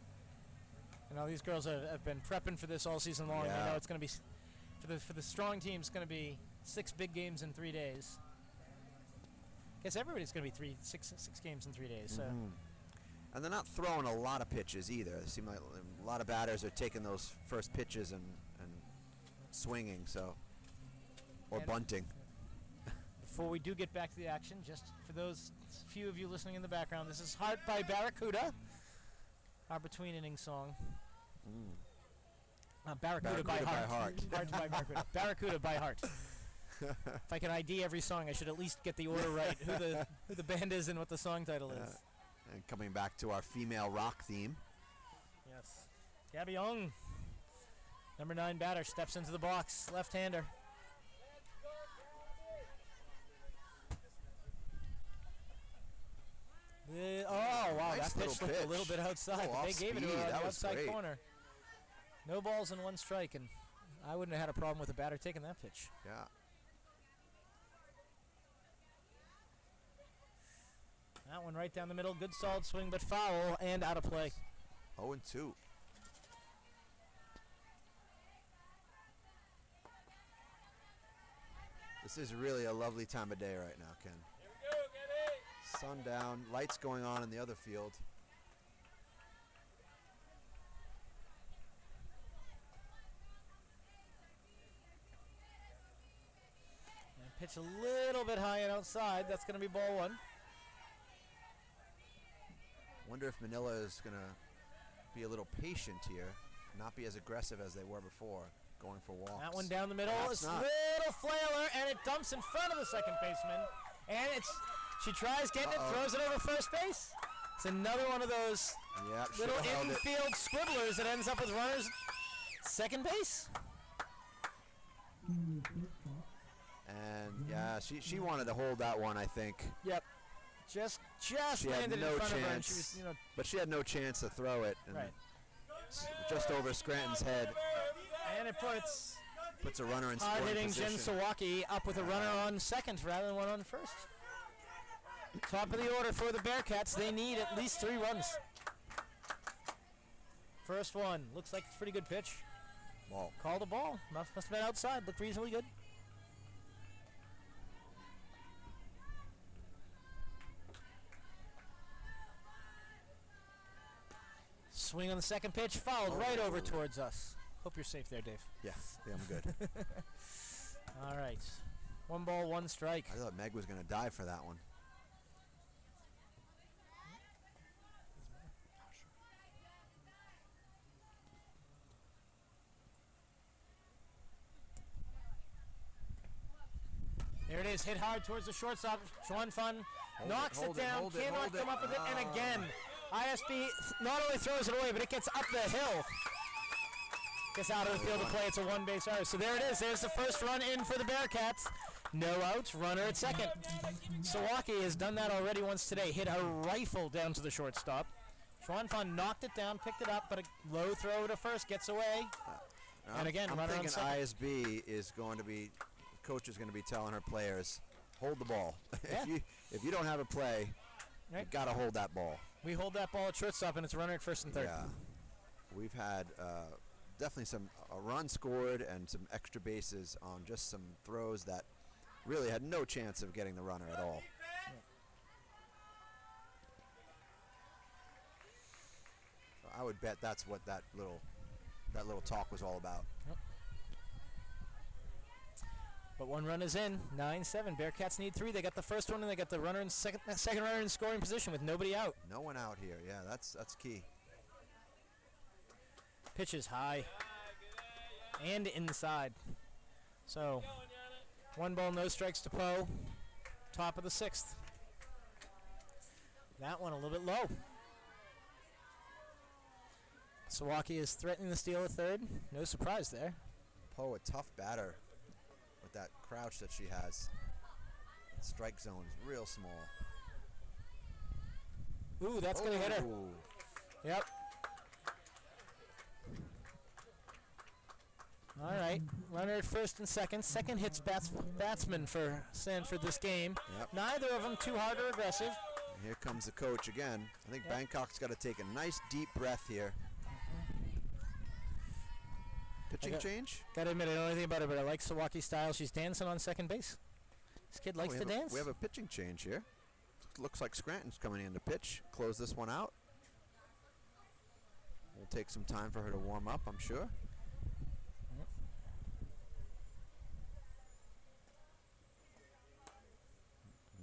And all these girls have been prepping for this all season long. Yeah. They know it's going to be, for the strong team, it's going to be 6 big games in 3 days. I guess everybody's going to be six games in 3 days. So. And they're not throwing a lot of pitches either. It seems like a lot of batters are taking those first pitches and swinging, or bunting. Before we do get back to the action, just for those few of you listening in the background, this is Heart by Barracuda, our between innings song. Barracuda by Heart. Heart by Barracuda. Barracuda by Heart. If I can ID every song, I should at least get the order right, who the band is and what the song title is. And coming back to our female rock theme. Yes. Gabby Young, number 9 batter, steps into the box, left-hander. Wow, nice that pitch looked a little bit outside. They gave it to her on the outside corner. No balls and 1 strike, and I wouldn't have had a problem with a batter taking that pitch. Yeah. That one right down the middle. Good solid swing, but foul and out of play. 0-2. This is really a lovely time of day right now, Ken. Here we go, Gabby. Sun down, lights going on in the other field. And pitch a little bit high and outside. That's going to be ball 1. Wonder if Manila is going to be a little patient here, not be as aggressive as they were before, going for walks. That one down the middle. Perhaps It's a not. little flailer, and it dumps in front of the second baseman. And she tries getting it, throws it over first base. It's another one of those little infield scribblers that ends up with runners second base. And yeah, she wanted to hold that one, I think. Yep. Just She had landed no in front of her, and chance, she was, but she had no chance to throw it. And right. Just over Scranton's head. And it puts a runner in scoring hard-hitting Jen position. Sawaki up with a runner on second rather than one on first. Top of the order for the Bearcats. They need at least 3 runs. First one. Looks like it's a pretty good pitch. Ball. Called a ball. Must have been outside. Looked reasonably good. Swing on the second pitch, fouled right over towards us. Hope you're safe there, Dave. Yeah, I'm good. All right. 1 ball, 1 strike. I thought Meg was going to dive for that one. There it is, hit hard towards the shortstop. Chuan Fun knocks it down, cannot come up with it, and again, ISB not only throws it away, but it gets up the hill. Gets out of the field to play. It's a 1-base error. So there it is. There's the first run in for the Bearcats. No outs, runner at second. Sawaki has done that already once today. Hit a rifle down to the shortstop. Chuan Fun knocked it down, picked it up, but a low throw to first gets away. And again, I'm runner on thinking second. ISB is going to be, coach is going to be telling her players, hold the ball. Yeah. if you don't have a play, you got to hold that ball. We hold that ball at shortstop, and it's a runner at first and third. Yeah, we've had definitely a run scored and some extra bases on just some throws that really had no chance of getting the runner at all. Yeah. So I would bet that's what that little talk was all about. Yep. But 1 run is in, 9-7. Bearcats need 3. They got the first one, and they got the runner in second runner in scoring position with nobody out. No one out here. Yeah, that's key. Pitch is high and inside. So 1 ball, no strikes to Poe. Top of the 6th. That one a little bit low. Sawaki is threatening to steal a third. No surprise there. Poe, a tough batter with that crouch that she has. That strike zone is real small. Ooh, that's going to hit her. Yep. All right, runner at first and second. Second hits batsman for Sanford this game. Yep. Neither of them too hard or aggressive. Here comes the coach again. I think Bangkok's got to take a nice deep breath here. Pitching change? Gotta admit, I don't know anything about her, but I like Sawaki's style. She's dancing on second base. This kid likes to dance. We have a pitching change here. Looks like Scranton's coming in to pitch. Close this one out. It'll take some time for her to warm up, I'm sure.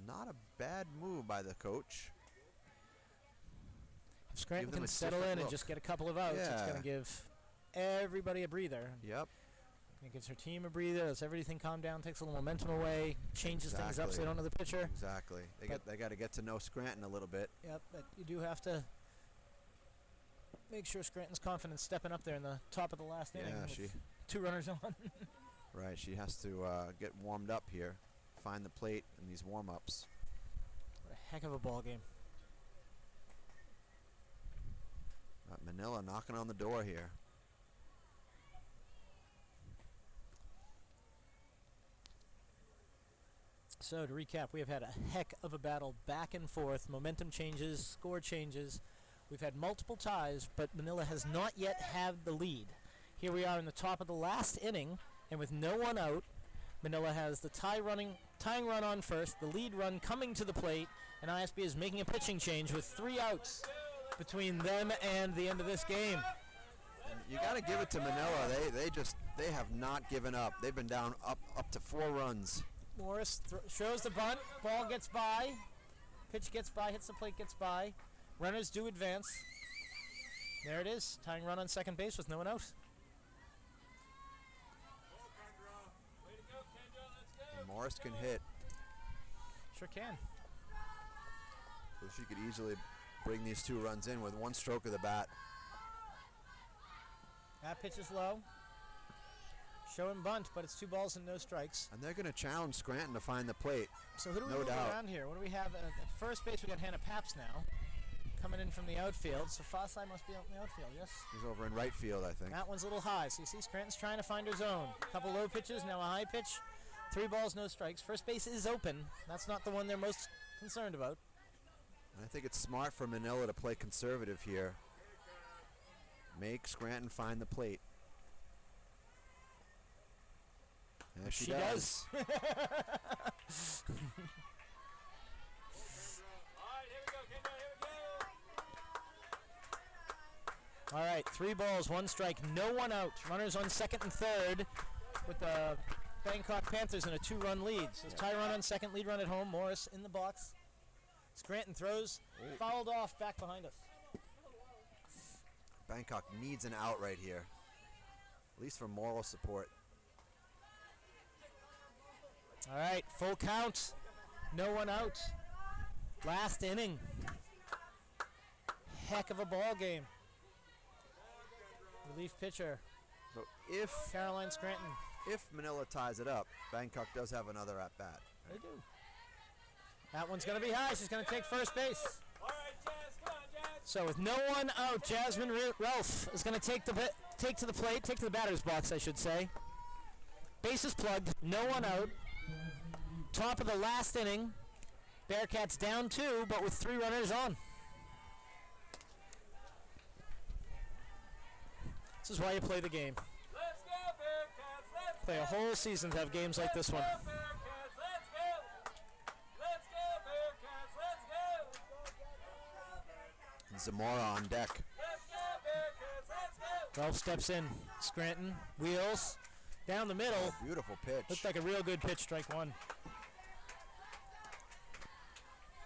Not a bad move by the coach. If Scranton can settle in and just get a couple of outs, it's going to give everybody a breather. Yep. It gives her team a breather, lets everything calm down, takes a little momentum away, changes things up so they don't know the pitcher. Exactly. They got to get to know Scranton a little bit. Yep, but you do have to make sure Scranton's confidence stepping up there in the top of the last inning. With 2 runners on. Right, she has to get warmed up here, find the plate in these warm-ups. What a heck of a ball game. Manila knocking on the door here. So to recap, we have had a heck of a battle back and forth, momentum changes, score changes. We've had multiple ties, but Manila has not yet had the lead. Here we are in the top of the last inning, and with no one out, Manila has the tying run on first, the lead run coming to the plate, and ISB is making a pitching change with 3 outs between them and the end of this game. And you got to give it to Manila. They have not given up. They've been down up to 4 runs. Morris shows the bunt. Ball gets by. Pitch gets by. Hits the plate. Gets by. Runners do advance. There it is. Tying run on second base with no one out. And Morris can hit. Sure can. So she could easily bring these 2 runs in with 1 stroke of the bat. That pitch is low. Showing bunt, but it's 2 balls and no strikes. And they're going to challenge Scranton to find the plate. So who do we move around here? What do we have? At first base, we got Hannah Paps now, coming in from the outfield. So Fossai must be out in the outfield, yes? He's over in right field, I think. That one's a little high. So you see Scranton's trying to find her zone. A couple low pitches, now a high pitch. 3 balls, no strikes. First base is open. That's not the one they're most concerned about. I think it's smart for Manila to play conservative here. Make Scranton find the plate. Yeah, she does. All right, here we go, Kendra, here we go. All right, 3 balls, 1 strike, no one out. Runners on second and third with the Bangkok Panthers in a 2-run lead. So it's tie run on second, lead run at home. Morris in the box. Scranton throws, fouled off, back behind us. Bangkok needs an out right here, at least for moral support. All right, full count, no one out. Last inning. Heck of a ball game. Relief pitcher. So if Caroline Scranton. If Manila ties it up, Bangkok does have another at bat. They do. That one's going to be high. She's going to take first base. All right, Jazz, come on, Jazz. So with no one out, Jasmine Ralph is going to take to the batter's box, I should say. Bases plugged, no one out. Top of the last inning. Bearcats down 2, but with 3 runners on. This is why you play the game. Let's go, Bearcats. Let's Play a whole season to have games like this one. Let's go, Bearcats. Let's go. Let's go, Bearcats. Let's go. Zamora on deck. Let's go, Bearcats. Let's go. Ralph steps in. Scranton wheels down the middle. Oh, beautiful pitch. Looked like a real good pitch, strike 1.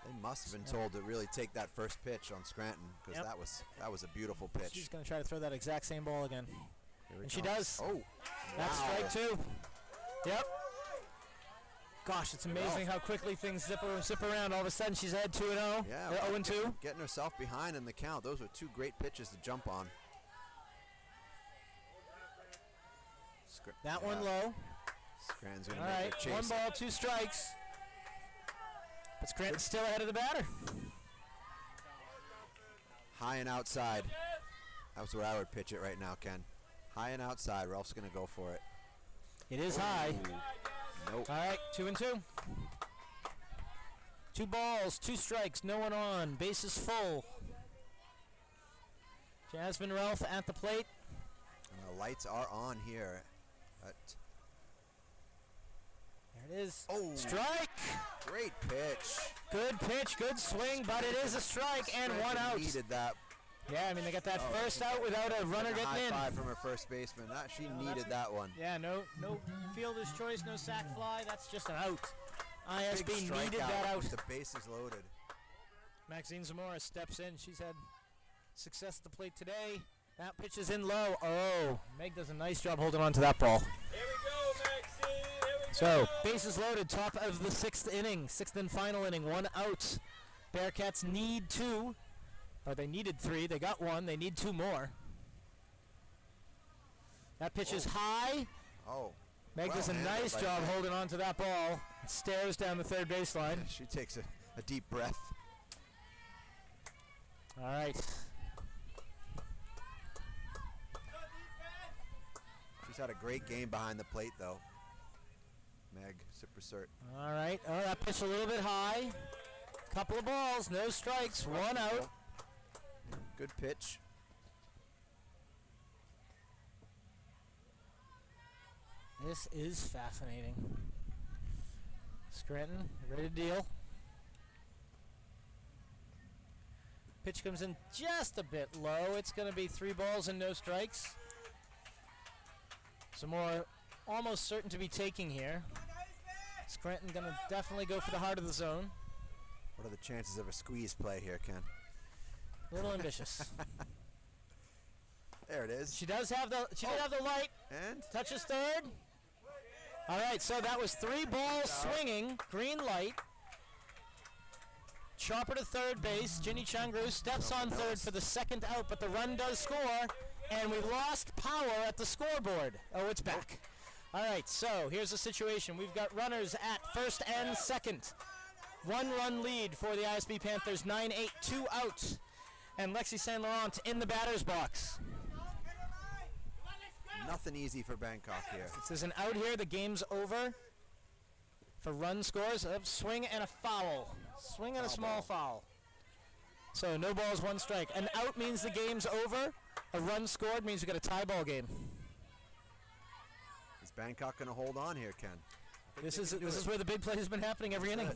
They must have been told to really take that first pitch on Scranton because that was a beautiful pitch. She's going to try to throw that exact same ball again. And she does. Oh, that's strike 2. Yep. Gosh, it's amazing how quickly things zip around. All of a sudden, she's ahead 2-0. Yeah, 0-2. Getting herself behind in the count. Those were 2 great pitches to jump on. That one low. Scranton's going to make a chase. 1 ball, 2 strikes. But Scranton's still ahead of the batter. High and outside. That's where I would pitch it right now, Ken. High and outside. Ralph's going to go for it. It is high. Nope. All right, 2-2. 2 balls, 2 strikes, no one on. Bases full. Jasmine Ralph at the plate. And the lights are on here. There it is. Oh, strike! Great pitch. Good pitch, good swing, but it is a strike and 1 out. Needed that. Yeah, I mean, they got that first out without a runner getting in. High five from her first baseman. She needed that one. Yeah, no fielder's choice, no sac fly. That's just an out. ISB needed that out. The bases loaded. Maxine Zamora steps in. She's had success at the plate today. That pitch is in low. Oh, Meg does a nice job holding on to that ball. Here we go, Maxine. Here we go. So, bases loaded, top of the 6th inning. 6th and final inning, 1 out. Bearcats need 2. Or they needed 3. They got 1. They need 2 more. That pitch is high. Oh. Meg does a nice job holding on to that ball. Stares down the third baseline. She takes a deep breath. All right. She's had a great game behind the plate, though. Meg, super cert. All right. Oh, that pitch a little bit high. Couple of balls, no strikes, 1 out. Good pitch. This is fascinating. Scranton, ready to deal. Pitch comes in just a bit low. It's going to be 3 balls and no strikes. Some more almost certain to be taking here. Scranton going to definitely go for the heart of the zone. What are the chances of a squeeze play here, Ken? A little ambitious. There it is. She does have the did have the light. And touches third. All right, so that was 3 balls swinging, green light. Chopper to third base. Ginny Changru steps on third for the 2nd out, but the run does score, and we lost power at the scoreboard. Oh, it's back. All right, so here's the situation. We've got runners at first and second. 1-run lead for the ISB Panthers, 9-8, 2 outs. And Lexi Saint Laurent in the batter's box. Nothing easy for Bangkok here. If there's an out here, the game's over. For run scores, a swing and a foul. Swing and a small foul. So no balls, 1 strike. An out means the game's over. A run scored means we got a tie ball game. Is Bangkok going to hold on here, Ken? This is where the big play has been happening every inning.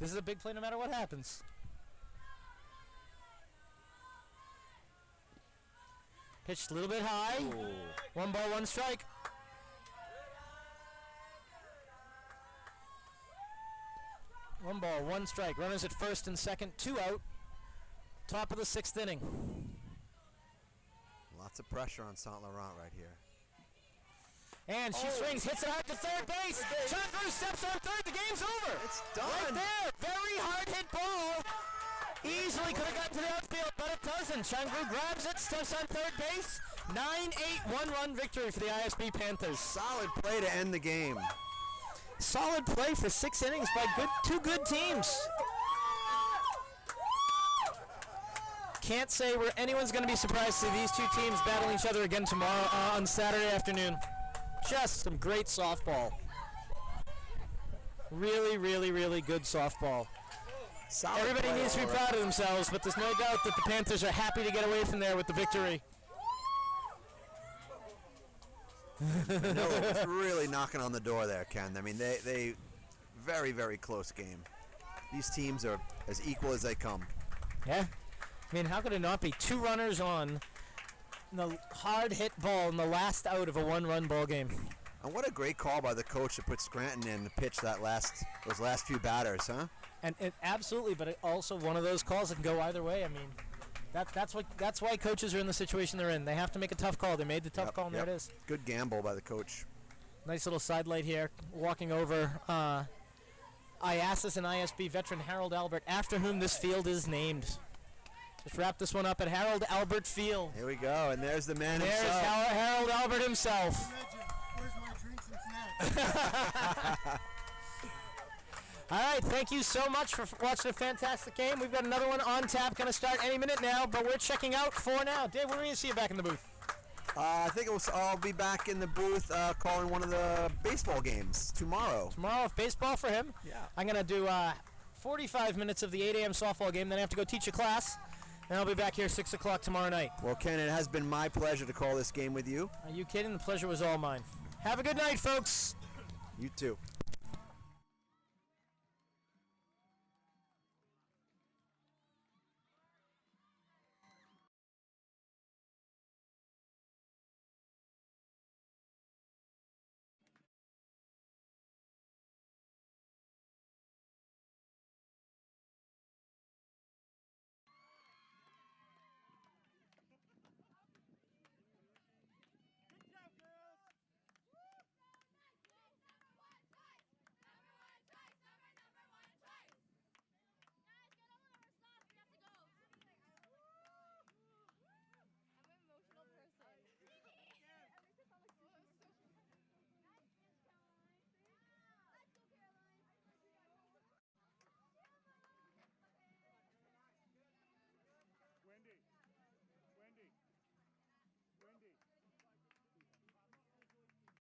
This is a big play no matter what happens. Pitched a little bit high. Ooh. 1 ball, 1 strike. One ball, 1 strike. Runners at first and second, 2 out. Top of the 6th inning. Lots of pressure on Saint Laurent right here. And she swings, hits it hard to third base. Changru steps on third. The game's over. It's done. Right there. Very hard hit ball. Easily could have got to the outfield, but it doesn't. Changru grabs it, steps on third base. 9-8, 1-run victory for the ISB Panthers. Solid play to end the game. Solid play for 6 innings by 2 good teams. Can't say where anyone's going to be surprised to see these 2 teams battle each other again tomorrow on Saturday afternoon. Just some great softball. Really, really, really good softball. Solid Everybody play needs to be proud of themselves, but there's no doubt that the Panthers are happy to get away from there with the victory. No, it was really knocking on the door there, Ken. I mean, they very, very close game. These teams are as equal as they come. Yeah. I mean, how could it not be? 2 runners on the hard hit ball in the last out of a 1-run ball game. And what a great call by the coach to put Scranton in to pitch those last few batters, huh? And it absolutely, but it also one of those calls that can go either way. I mean, that's why coaches are in the situation they're in. They have to make a tough call. They made the tough call, and there it is. Good gamble by the coach. Nice little side light here. Walking over IASIS and ISB veteran Harold Albert, after whom this field is named. Just wrap this one up at Harold Albert Field. Here we go, and there's the man himself. There's Harold Albert himself. Where's my drinks and snacks? All right, thank you so much for watching a fantastic game. We've got another one on tap, going to start any minute now, but we're checking out for now. Dave, when are we going to see you back in the booth? I think I'll be back in the booth calling one of the baseball games tomorrow. Tomorrow, baseball for him. Yeah. I'm going to do 45 minutes of the 8 a.m. softball game. Then I have to go teach a class, and I'll be back here 6 o'clock tomorrow night. Well, Ken, it has been my pleasure to call this game with you. Are you kidding? The pleasure was all mine. Have a good night, folks. You too.